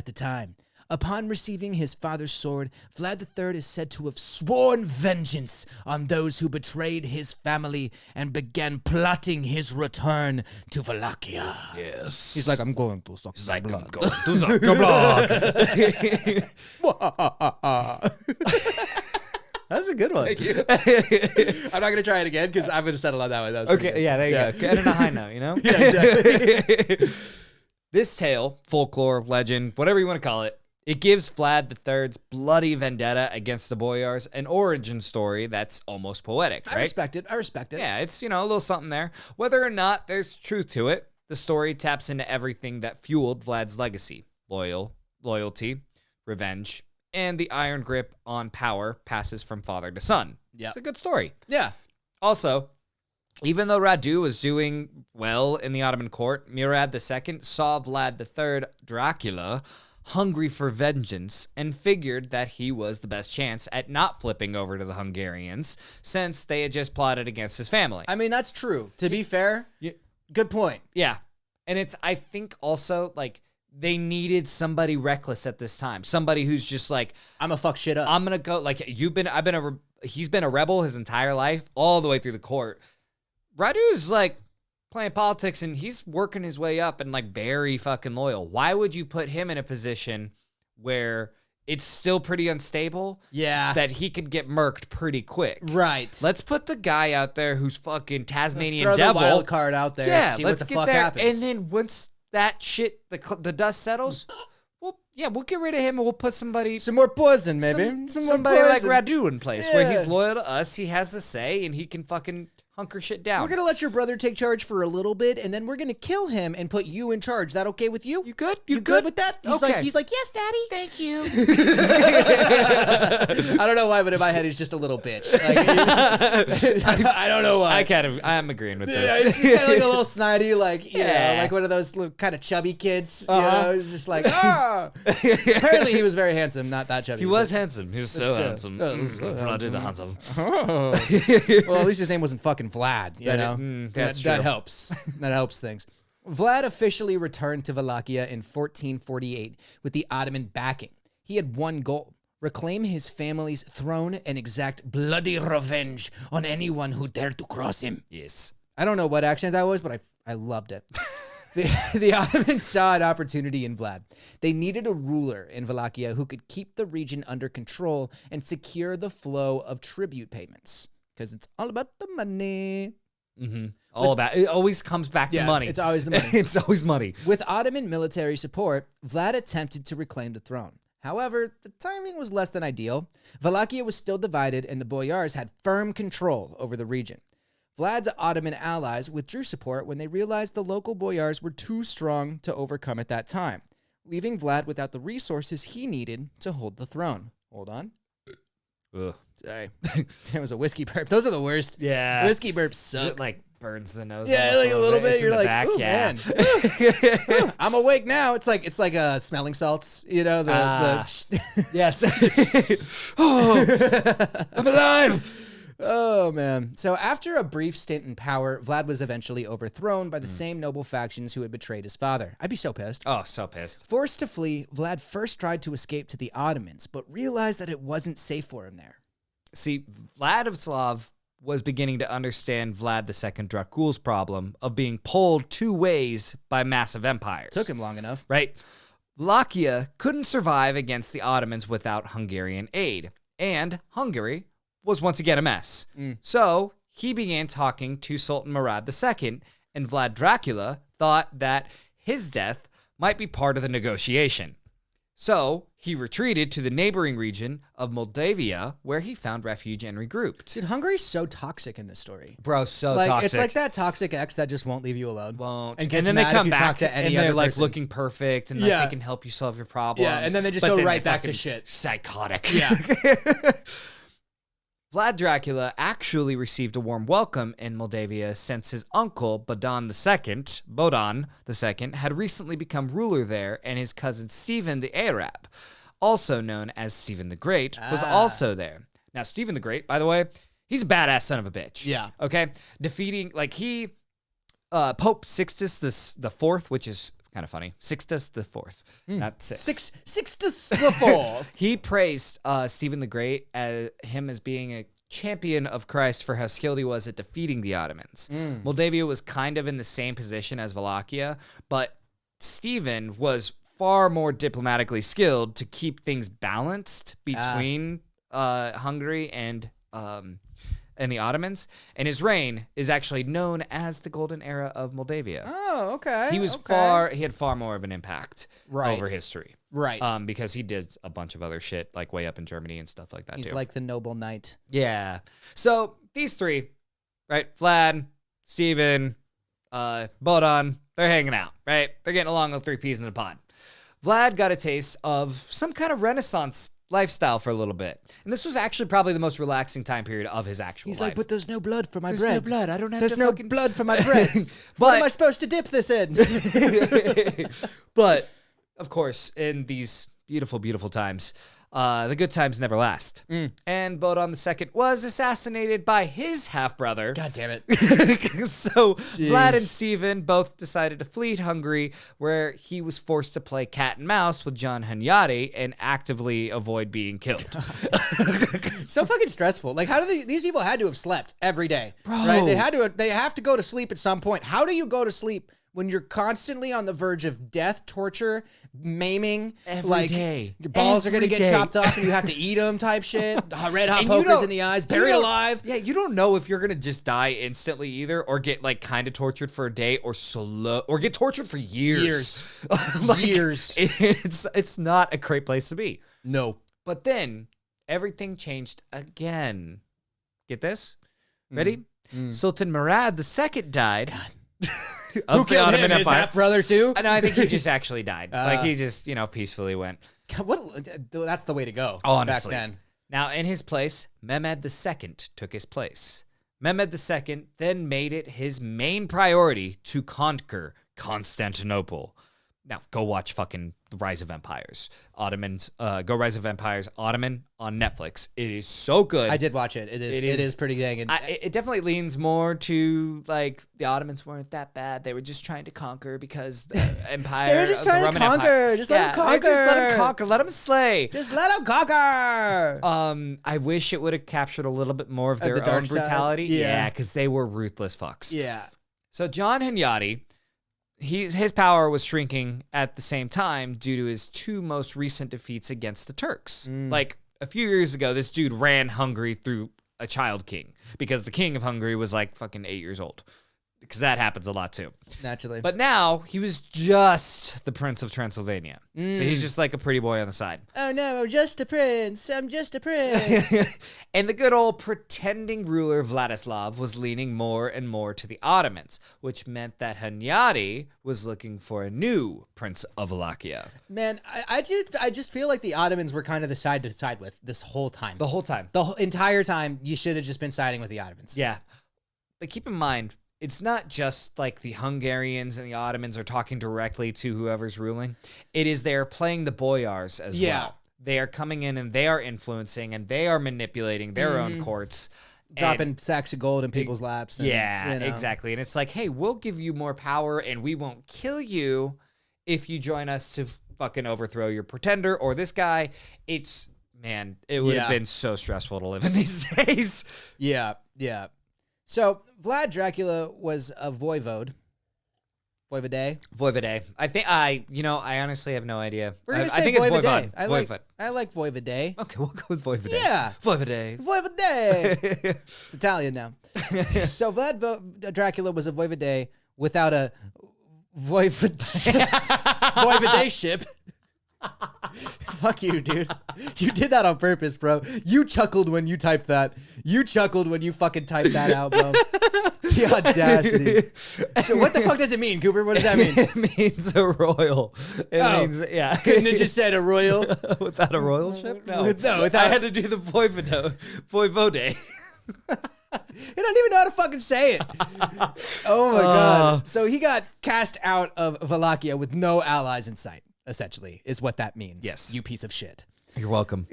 the time. Upon receiving his father's sword, Vlad III is said to have sworn vengeance on those who betrayed his family and began plotting his return to Wallachia. Yes. He's like, I'm going to suck some blood. I'm going to suck your blood. That's a good one. Thank you. I'm not going to try it again because I'm going to settle on that one. That was Okay, yeah, there you go. End on a high note, you know? Yeah, exactly. This tale, folklore, legend, whatever you want to call it, it gives Vlad III's bloody vendetta against the boyars an origin story that's almost poetic, right? I respect it. Yeah, it's, a little something there. Whether or not there's truth to it, the story taps into everything that fueled Vlad's legacy. Loyalty, revenge, and the iron grip on power passes from father to son. Yeah. It's a good story. Yeah. Also, even though Radu was doing well in the Ottoman court, Murad II saw Vlad III, Dracula, hungry for vengeance and figured that he was the best chance at not flipping over to the Hungarians since they had just plotted against his family. I mean, that's true. To be fair, good point. Yeah. And I think also, like, they needed somebody reckless at this time. Somebody who's just like, I'm gonna fuck shit up. I'm gonna go, like, he's been a rebel his entire life, all the way through the court. Radu's like playing politics and he's working his way up and like very fucking loyal. Why would you put him in a position where it's still pretty unstable? Yeah. That he could get murked pretty quick. Right. Let's put the guy out there who's fucking Tasmanian Let's throw devil. the wild card out there. Yeah, See let's what the get fuck there. happens. And then once that shit, the dust settles, we'll get rid of him and we'll put somebody. Some more poison, maybe. Somebody more like poison. Radu in place where he's loyal to us. He has a say and he can fucking hunker shit down. We're going to let your brother take charge for a little bit, and then we're going to kill him and put you in charge. That okay with you? You good? You good with that? He's like, yes, Daddy. Thank you. I don't know why, but in my head, he's just a little bitch. Like, I don't know why. I'm agreeing with Yeah, this. he's kind of like a little snidey, like, you know, like one of those little kind of chubby kids. You know, he's just like, ah. Apparently, he was very handsome, not that chubby. He was handsome. He was so still. handsome. Vlad the handsome. Oh. Well, at least his name wasn't fucking Vlad, you know? That's that true. helps. That helps things. Vlad officially returned to Wallachia in 1448 with the Ottoman backing. He had one goal: reclaim his family's throne and exact bloody revenge on anyone who dared to cross him. Yes. I don't know what accent that was, but I loved it. The Ottomans saw an opportunity in Vlad. They needed a ruler in Wallachia who could keep the region under control and secure the flow of tribute payments. Because it's all about the money. Mm-hmm. It always comes back to money. It's always the money. It's always money. With Ottoman military support, Vlad attempted to reclaim the throne. However, the timing was less than ideal. Wallachia was still divided, and the boyars had firm control over the region. Vlad's Ottoman allies withdrew support when they realized the local boyars were too strong to overcome at that time, leaving Vlad without the resources he needed to hold the throne. Hold on. Ugh. Sorry. That was a whiskey burp. Those are the worst. Yeah. Whiskey burps suck. It like burns the nose. Yeah, like a little bit. It's You're in the like, back. ooh, Yeah. man. I'm awake now. It's like smelling salts. You know the Yes. Oh, I'm alive. Oh man. So after a brief stint in power, Vlad was eventually overthrown by the same noble factions who had betrayed his father. I'd be so pissed. Oh, so pissed. Forced to flee, Vlad first tried to escape to the Ottomans, but realized that it wasn't safe for him there. See, Vladislav was beginning to understand Vlad II Dracula's problem of being pulled two ways by massive empires. Took him long enough. Right? Wallachia couldn't survive against the Ottomans without Hungarian aid, and Hungary was once again a mess. So he began talking to Sultan Murad II, and Vlad Dracula thought that his death might be part of the negotiation. So he retreated to the neighboring region of Moldavia, where he found refuge and regrouped. Dude, Hungary's so toxic in this story. Bro, so like, toxic. It's like that toxic ex that just won't leave you alone. Won't. And then they come back to any and they're like person. looking perfect and like they can help you solve your problems. Yeah, and then they just go right back to shit. Psychotic. Yeah. Vlad Dracula actually received a warm welcome in Moldavia since his uncle, Bodan II, had recently become ruler there, and his cousin Stephen the Arab, also known as Stephen the Great, was also there. Now, Stephen the Great, by the way, he's a badass son of a bitch. Yeah. Okay? Defeating, Pope Sixtus the Fourth, which is kind of funny. Sixtus the Fourth, not six. Sixtus the Fourth. He praised Stephen the Great as being a champion of Christ for how skilled he was at defeating the Ottomans. Moldavia was kind of in the same position as Wallachia, but Stephen was far more diplomatically skilled to keep things balanced between Hungary and the Ottomans, and his reign is actually known as the Golden Era of Moldavia. Oh, okay. He had far more of an impact over history. Right. Because he did a bunch of other shit, like way up in Germany and stuff like that. He's like the noble knight. Yeah. So these three, right? Vlad, Stephen, Bodan, they're hanging out, right? They're getting along with three peas in the pod. Vlad got a taste of some kind of Renaissance lifestyle for a little bit. And this was actually probably the most relaxing time period of his actual life. He's like, but there's no blood for my bread. There's no blood. I don't have There's no blood for my bread. But what am I supposed to dip this in? But, of course, in these beautiful, beautiful times, the good times never last. And Bodan II was assassinated by his half-brother. God damn it. So Vlad and Stephen both decided to flee Hungary, where he was forced to play cat and mouse with John Hunyadi and actively avoid being killed. So fucking stressful. Like, how do these people had to have slept every day? Bro. Right? They have to go to sleep at some point. How do you go to sleep when you're constantly on the verge of death, torture, maiming, every day. Your balls are gonna get chopped off and you have to eat them type shit. Red hot pokers in the eyes, buried alive. Yeah, you don't know if you're gonna just die instantly either, or get like kind of tortured for a day, or get tortured for years. Years. It's not a great place to be. No. But then everything changed again. Get this? Ready? Sultan Murad II died. God. Of Who the killed Ottoman him? His Empire. half-brother too? No, I think he just actually died. He just, peacefully went. God, that's the way to go. Honestly. Back then. Now, in his place, Mehmed II took his place. Mehmed II then made it his main priority to conquer Constantinople. Now, go watch fucking The Rise of Empires. Ottomans, go Rise of Empires, Ottoman on Netflix. It is so good. I did watch it. It is pretty dang. It definitely leans more to, like, the Ottomans weren't that bad. They were just trying to conquer because the empire. They were just trying to conquer. Just let them conquer. Just let them conquer. Let them slay. Just let them conquer. I wish it would have captured a little bit more of their the own dark side? brutality. Yeah, because they were ruthless fucks. Yeah. So John Hunyadi, his power was shrinking at the same time due to his two most recent defeats against the Turks. Like, a few years ago, this dude ran Hungary through a child king because the king of Hungary was like fucking 8 years old. Because that happens a lot too. Naturally. But now he was just the Prince of Transylvania. So he's just like a pretty boy on the side. Oh no, just a prince. I'm just a prince. And the good old pretending ruler Vladislav was leaning more and more to the Ottomans, which meant that Hunyadi was looking for a new Prince of Wallachia. Man, I just feel like the Ottomans were kind of the side to side with this whole time. The whole time. The entire time, you should have just been siding with the Ottomans. Yeah. But keep in mind, it's not just like the Hungarians and the Ottomans are talking directly to whoever's ruling. It is they're playing the boyars as well. They are coming in and they are influencing and they are manipulating their own courts. Dropping sacks of gold in people's laps. And, exactly. And it's like, hey, we'll give you more power and we won't kill you if you join us to fucking overthrow your pretender or this guy. It would have been so stressful to live in these days. Yeah. So Vlad Dracula was a voivode. Voivode. I think I honestly have no idea. We're gonna I say think it's Voivode. Voivod. I like Voivode. Okay, we'll go with Voivode. Yeah. Voivode. Voivode. It's Italian now. So Vlad Dracula was a Voivode without a Voivode ship. Fuck you, dude. You did that on purpose, bro. You chuckled when you typed that. You chuckled when you fucking typed that out, bro. The audacity. So what the fuck does it mean, Cooper? What does that mean? It means a royal. It means, yeah. Couldn't have just said a royal? Without a royal ship? No. Without... I had to do the Voivode. He don't even know how to fucking say it. Oh my god. So he got cast out of Wallachia with no allies in sight, essentially, is what that means. Yes. You piece of shit. You're welcome.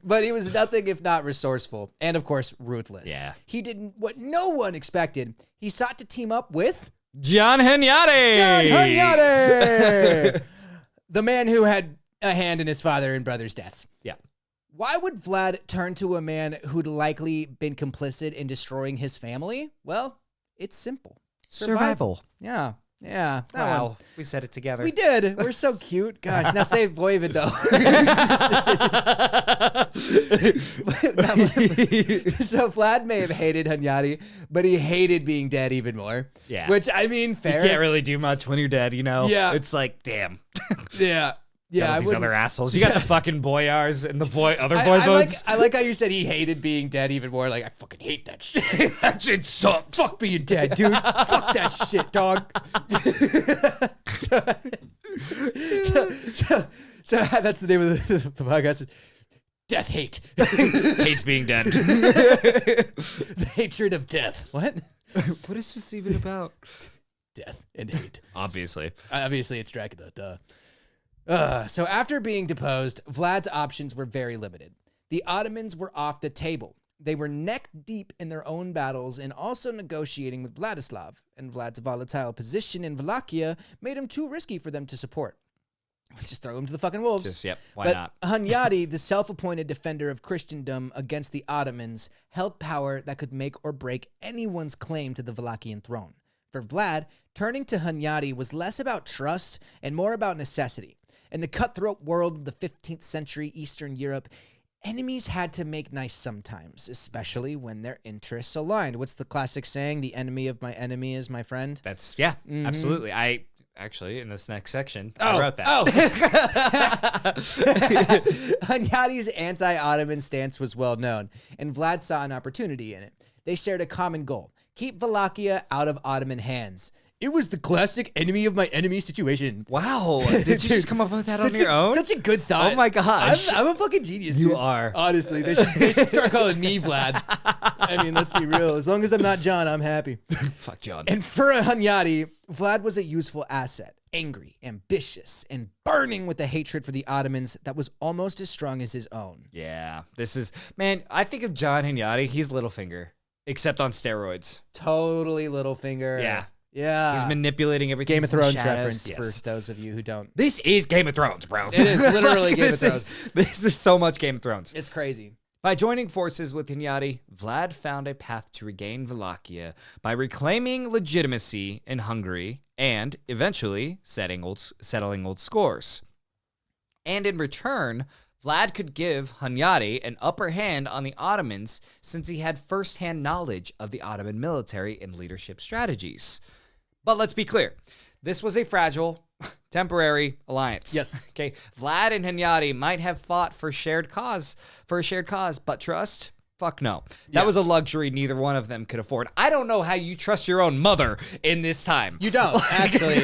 But he was nothing if not resourceful and, of course, ruthless. Yeah. He did what no one expected. He sought to team up with John Hunyadi. The man who had a hand in his father and brother's deaths. Yeah. Why would Vlad turn to a man who'd likely been complicit in destroying his family? Well, it's simple. Survival. Yeah. Yeah. Wow. We said it together. We did. We're so cute. Gosh, now say Voivod though. So Vlad may have hated Hunyadi, but he hated being dead even more. Yeah. Which, I mean, fair. You can't really do much when you're dead, you know? Yeah. It's like, damn. Yeah. Yeah, These other assholes. You got the fucking boyars and the other voivodes. I like how you said he hated being dead even more. Like, I fucking hate that shit. That shit sucks. Fuck being dead, dude. Fuck that shit, dog. So that's the name of the podcast. Death hate. Hates being dead. The hatred of death. What? What is this even about? Death and hate. Obviously, it's Dracula. Duh. So after being deposed, Vlad's options were very limited. The Ottomans were off the table. They were neck deep in their own battles and also negotiating with Vladislav, and Vlad's volatile position in Wallachia made him too risky for them to support. Let's just throw him to the fucking wolves. Why not? Hunyadi, the self-appointed defender of Christendom against the Ottomans, held power that could make or break anyone's claim to the Wallachian throne. For Vlad, turning to Hunyadi was less about trust and more about necessity. In the cutthroat world of the 15th century Eastern Europe, enemies had to make nice sometimes, especially when their interests aligned. What's the classic saying? The enemy of my enemy is my friend? That's, absolutely. I actually, in this next section, I wrote that. Hunyadi's anti-Ottoman stance was well known, and Vlad saw an opportunity in it. They shared a common goal: keep Wallachia out of Ottoman hands. It was the classic enemy of my enemy situation. Wow. Did you just come up with that on your own? Such a good thought. Oh my gosh. I'm a fucking genius, You dude. are. Honestly, they should start calling me Vlad. I mean, let's be real. As long as I'm not John, I'm happy. Fuck John. And for a Hunyadi, Vlad was a useful asset. Angry, ambitious, and burning with a hatred for the Ottomans that was almost as strong as his own. Yeah. This is, man, I think of John Hunyadi, he's Littlefinger, except on steroids. Totally Littlefinger. Yeah. Yeah. He's manipulating everything. Game of from Thrones shadows. reference for those of you who don't. This is Game of Thrones, bro. It is literally Game of Thrones. This is so much Game of Thrones. It's crazy. By joining forces with Hunyadi, Vlad found a path to regain Wallachia by reclaiming legitimacy in Hungary and eventually settling old scores. And in return, Vlad could give Hunyadi an upper hand on the Ottomans since he had first-hand knowledge of the Ottoman military and leadership strategies. But let's be clear. This was a fragile, temporary alliance. Yes. Okay. Vlad and Hunyadi might have fought for a shared cause, but trust? Fuck no. That was a luxury neither one of them could afford. I don't know how you trust your own mother in this time. You don't. Actually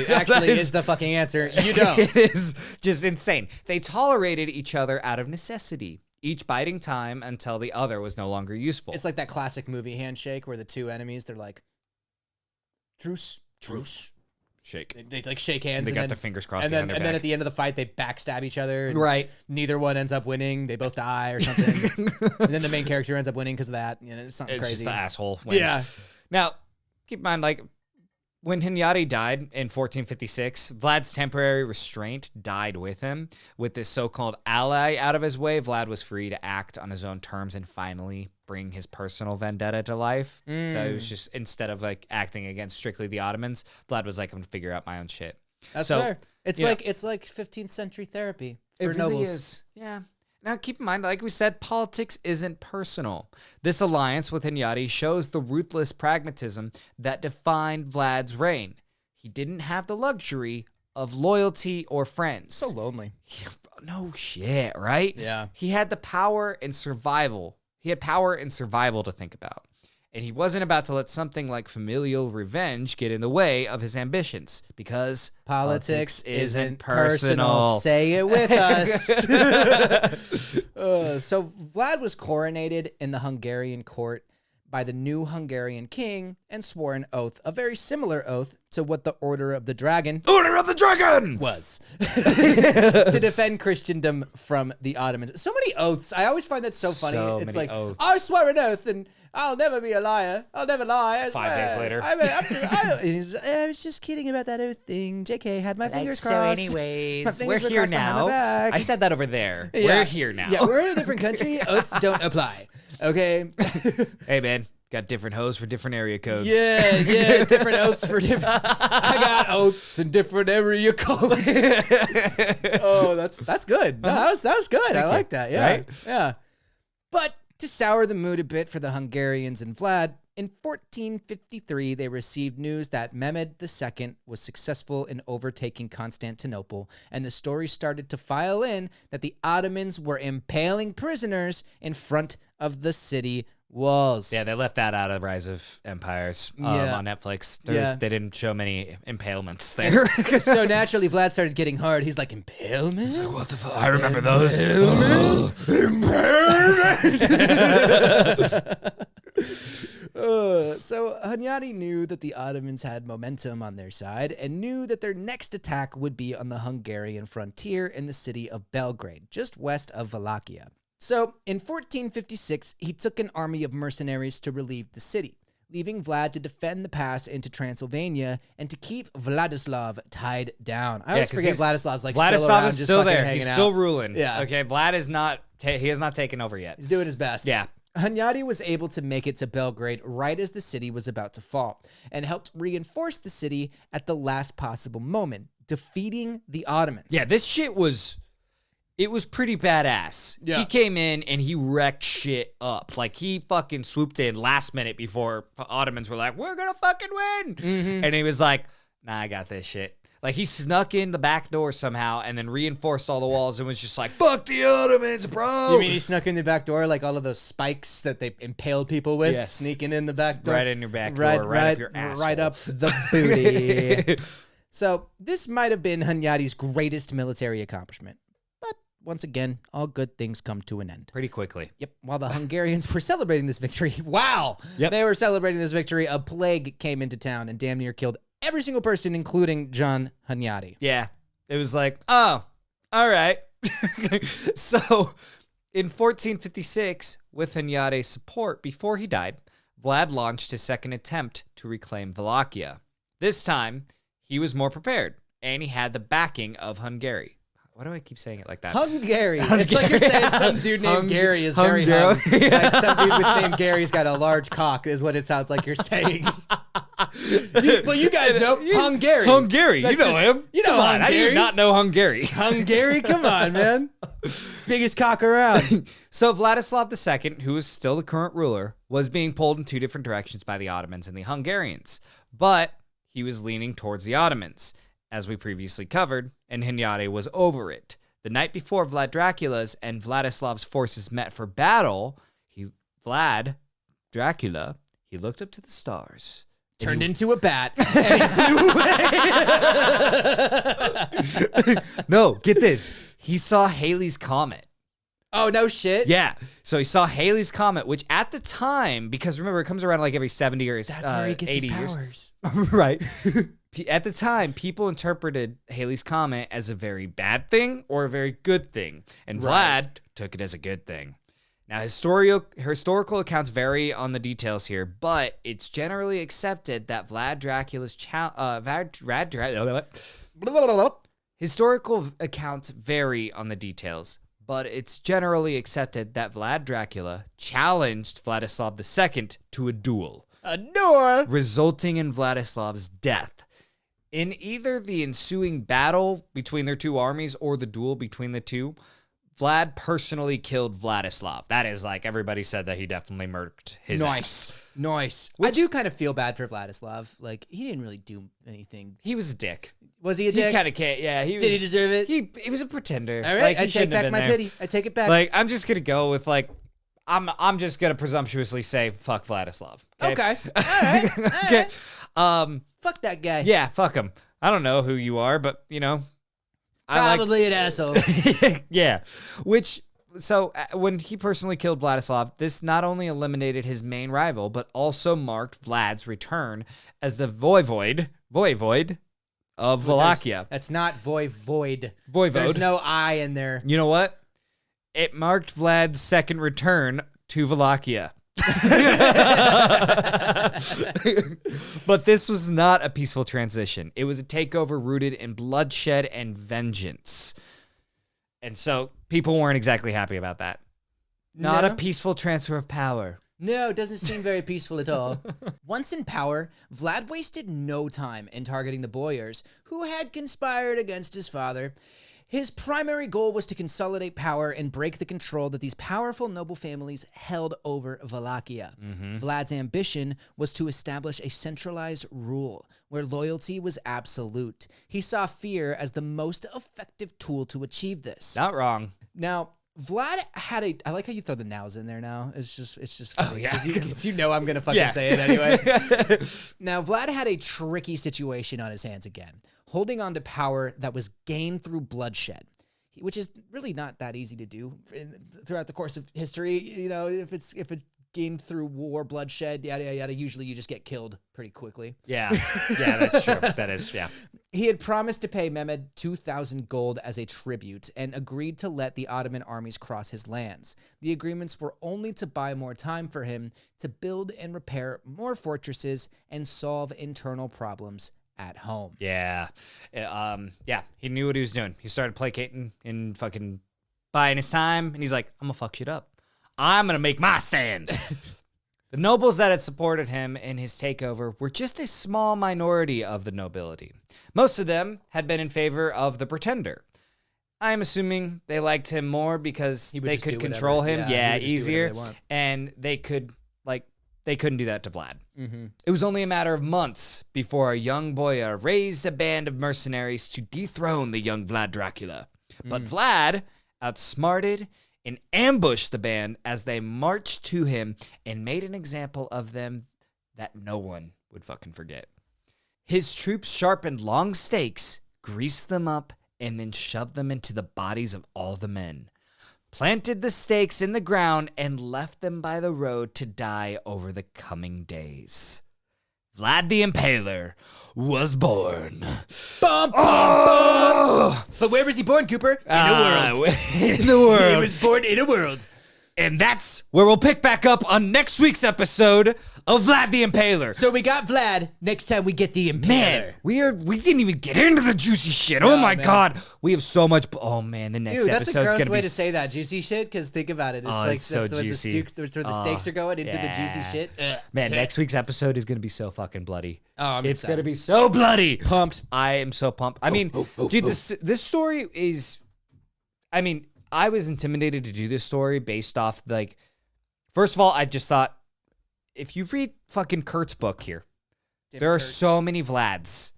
is the fucking answer. You don't. It is just insane. They tolerated each other out of necessity, each biding time until the other was no longer useful. It's like that classic movie handshake where the two enemies, they're like, truce. Shake. They like shake hands. They and got then, their fingers crossed and behind then, their and then back. at the end of the fight, they backstab each other. And Right. Neither one ends up winning. They both die or something. And then the main character ends up winning because of that. You know, it's something It's crazy. just the asshole wins. Yeah. Now, keep in mind, like, when Hunyadi died in 1456, Vlad's temporary restraint died with him. With this so-called ally out of his way, Vlad was free to act on his own terms and finally bring his personal vendetta to life. So it was just, instead of like acting against strictly the Ottomans, Vlad was like, I'm gonna figure out my own shit. That's fair. It's like 15th century therapy for nobles. Really is. Yeah. Now, keep in mind, like we said, politics isn't personal. This alliance with Hunyadi shows the ruthless pragmatism that defined Vlad's reign. He didn't have the luxury of loyalty or friends. So lonely. No shit, right? Yeah. He had the power and survival. He had power and survival to think about. And he wasn't about to let something like familial revenge get in the way of his ambitions, because politics isn't personal. Say it with us. So Vlad was coronated in the Hungarian court by the new Hungarian king and swore an oath, a very similar oath to what the Order of the Dragon was, to defend Christendom from the Ottomans. So many oaths. I always find that so funny. It's like, oaths. I swear an oath and I'll never be a liar. I'll never lie. 5 days later. I was just kidding about that oath thing. JK, had my fingers crossed. So anyways, we're here now. I said that over there. Yeah. We're here now. Yeah, we're in a different country. Oaths don't apply. Okay? Hey, man. Got different hoes for different area codes. Yeah, different oaths for different. I got oaths in different area codes. Oh, that's good. No, that was good. I like that. Yeah, right? Yeah. But to sour the mood a bit for the Hungarians and Vlad, in 1453 they received news that Mehmed II was successful in overtaking Constantinople, and the story started to file in that the Ottomans were impaling prisoners in front of the city walls. Yeah, they left that out of Rise of Empires on Netflix. They didn't show many impalements there. So naturally, Vlad started getting hard. He's like, impalement? Like, what the fuck? I remember those. Impalement! So Hunyadi knew that the Ottomans had momentum on their side and knew that their next attack would be on the Hungarian frontier in the city of Belgrade, just west of Wallachia. So, in 1456, he took an army of mercenaries to relieve the city, leaving Vlad to defend the pass into Transylvania and to keep Vladislav tied down. I always forget Vladislav's still around, is just still there. He's still ruling. Yeah. Okay, Vlad is not. He has not taken over yet. He's doing his best. Yeah. Hunyadi was able to make it to Belgrade right as the city was about to fall, and helped reinforce the city at the last possible moment, defeating the Ottomans. Yeah, this shit was. It was pretty badass. Yeah. He came in and he wrecked shit up. Like, he fucking swooped in last minute before Ottomans were like, we're gonna fucking win. Mm-hmm. And he was like, nah, I got this shit. Like, he snuck in the back door somehow and then reinforced all the walls and was just like, fuck the Ottomans, bro. You mean he snuck in the back door, like all of those spikes that they impaled people with, sneaking in the back door? Right in your back door, right up your asshole. Right up the booty. So, this might have been Hunyadi's greatest military accomplishment. Once again, all good things come to an end. Pretty quickly. Yep. While the Hungarians were celebrating this victory, Yep. They were celebrating this victory, a plague came into town and damn near killed every single person, including John Hunyadi. Yeah. It was like, oh, all right. So, in 1456, with Hunyadi's support, before he died, Vlad launched his second attempt to reclaim Wallachia. This time, he was more prepared, and he had the backing of Hungary. Why do I keep saying it like that? Hungary. It's like you're saying some dude named Gary is very hung. Like some dude named Gary's got a large cock is what it sounds like you're saying. But you guys know Hungary. Hungary. You know him. You know Hungary. I do not know Hungary. Hungary? Come on, man. Biggest cock around. So Vladislav II, who is still the current ruler, was being pulled in two different directions by the Ottomans and the Hungarians. But he was leaning towards the Ottomans, as we previously covered, and Hunyadi was over it. The night before Vlad Dracula's and Vladislav's forces met for battle, Vlad Dracula looked up to the stars. Turned into a bat, and he flew away. No, get this. He saw Halley's Comet. Oh, no shit? Yeah. So he saw Halley's Comet, which at the time, because remember, it comes around like every 70 years. That's where he gets 80 his years. powers. Right. At the time, people interpreted Halley's Comet as a very bad thing or a very good thing. And Vlad took it as a good thing. Now, historical accounts vary on the details here, but it's generally accepted that historical accounts vary on the details, but it's generally accepted that Vlad Dracula challenged Vladislav II to a duel. A duel? Resulting in Vladislav's death. In either the ensuing battle between their two armies or the duel between the two, Vlad personally killed Vladislav. That is like everybody said that he definitely murked his ass. Nice. I do kind of feel bad for Vladislav. Like, he didn't really do anything. He was a dick. Was he a dick? He kind of can't. Yeah, Did he deserve it? He was a pretender. All right, like, I take back my pity. I take it back. Like, I'm just gonna go with like, I'm just gonna presumptuously say fuck Vladislav. Okay. All right. Okay. Fuck that guy. Yeah, fuck him. I don't know who you are, but you know, probably an asshole. Yeah. So when he personally killed Vladislav, this not only eliminated his main rival, but also marked Vlad's return as the voivode of Wallachia. That's not voivode. Voivode. There's no I in there. You know what? It marked Vlad's second return to Wallachia. But this was not a peaceful transition. It was a takeover rooted in bloodshed and vengeance. And so people weren't exactly happy about that. Not a peaceful transfer of power. No, it doesn't seem very peaceful at all. Once in power, Vlad wasted no time in targeting the boyars who had conspired against his father. His primary goal was to consolidate power and break the control that these powerful noble families held over Wallachia. Vlad's ambition was to establish a centralized rule where loyalty was absolute. He saw fear as the most effective tool to achieve this. Not wrong. Now, Vlad had I like how you throw the nows in there now. It's just funny. Oh, yeah. Because you know I'm going to fucking say it anyway. Now, Vlad had a tricky situation on his hands again, holding on to power that was gained through bloodshed, which is really not that easy to do throughout the course of history. You know, if it's gained through war, bloodshed, yada, yada, yada, usually you just get killed pretty quickly. Yeah. Yeah, that's true. That is, yeah. He had promised to pay Mehmed 2,000 gold as a tribute and agreed to let the Ottoman armies cross his lands. The agreements were only to buy more time for him to build and repair more fortresses and solve internal problems at home. Yeah. Yeah, he knew what he was doing. He started placating and fucking buying his time, and he's like, I'm gonna fuck shit up. I'm gonna make my stand. The nobles that had supported him in his takeover were just a small minority of the nobility. Most of them had been in favor of the pretender. I'm assuming they liked him more because they could control him, easier, and they couldn't do that to Vlad. It was only a matter of months before a young boyar raised a band of mercenaries to dethrone the young Vlad Dracula. But Vlad outsmarted and ambushed the band as they marched to him and made an example of them that no one would fucking forget. His troops sharpened long stakes, greased them up, and then shoved them into the bodies of all the men, planted the stakes in the ground, and left them by the road to die over the coming days. Vlad the Impaler was born. Bum, bum, bum. But where was he born, Cooper? In a world. In the world. He was born in a world. And that's where we'll pick back up on next week's episode of Vlad the Impaler. So we got Vlad. Next time we get the Impaler. Man, we didn't even get into the juicy shit. Oh my God. We have so much. Oh man, the next episode's going to be. That's a gross way to say that, juicy shit, because think about it. It's like it's so juicy. That's where the stakes are going, into the juicy shit. Man, next week's episode is going to be so fucking bloody. Oh, it's going to be so bloody. Pumped. I am so pumped. I mean, dude, this story is, I mean, I was intimidated to do this story based off, like, first of all, I just thought, if you read fucking Kurt's book here, there are so many Vlads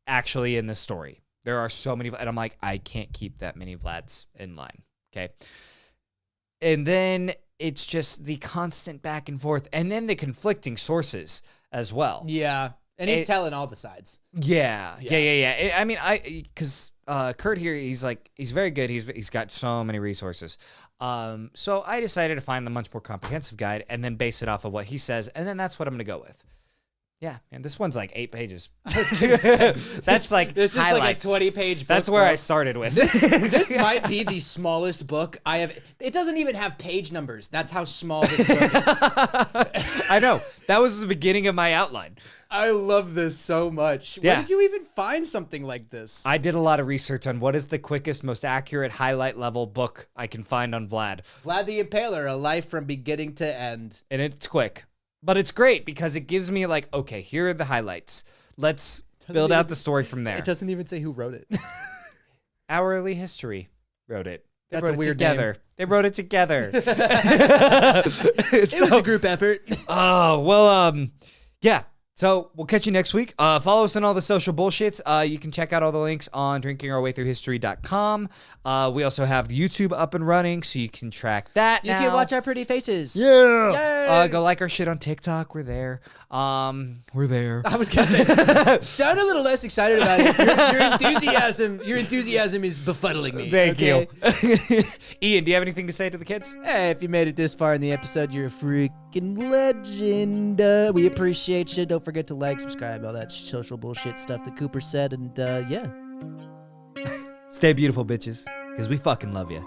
actually in this story. There are so many, and I'm like, I can't keep that many Vlads in line, okay? And then it's just the constant back and forth, and then the conflicting sources as well. Yeah, and he's telling all the sides. Yeah. I mean, because Kurt here, he's very good. He's got so many resources. So I decided to find a much more comprehensive guide and then base it off of what he says, and then that's what I'm gonna go with. Yeah, and this one's like 8 pages. That's like this highlights. Is like a 20-page book. That's where I started with. This might be the smallest book I have. It doesn't even have page numbers. That's how small this book is. I know. That was the beginning of my outline. I love this so much. Yeah. Where did you even find something like this? I did a lot of research on what is the quickest, most accurate highlight level book I can find on Vlad. Vlad the Impaler, a life from beginning to end. And it's quick. But it's great because it gives me like, okay, here are the highlights. Let's build out the story from there. It doesn't even say who wrote it. Hourly History wrote it. That's a weird name. They wrote it together. It was a group effort. Oh, well, yeah. So we'll catch you next week. Follow us on all the social bullshits. You can check out all the links on drinkingourwaythroughhistory.com. We also have YouTube up and running, so you can track that You now. can watch our pretty faces. Yeah. Go like our shit on TikTok. We're there. We're there. I was gonna say, sound a little less excited about it. Your enthusiasm is befuddling me. Thank you. Ian, do you have anything to say to the kids? Hey, if you made it this far in the episode, you're a freaking legend. We appreciate you. Don't forget to like, subscribe, all that social bullshit stuff that Cooper said, and yeah. Stay beautiful, bitches, because we fucking love you.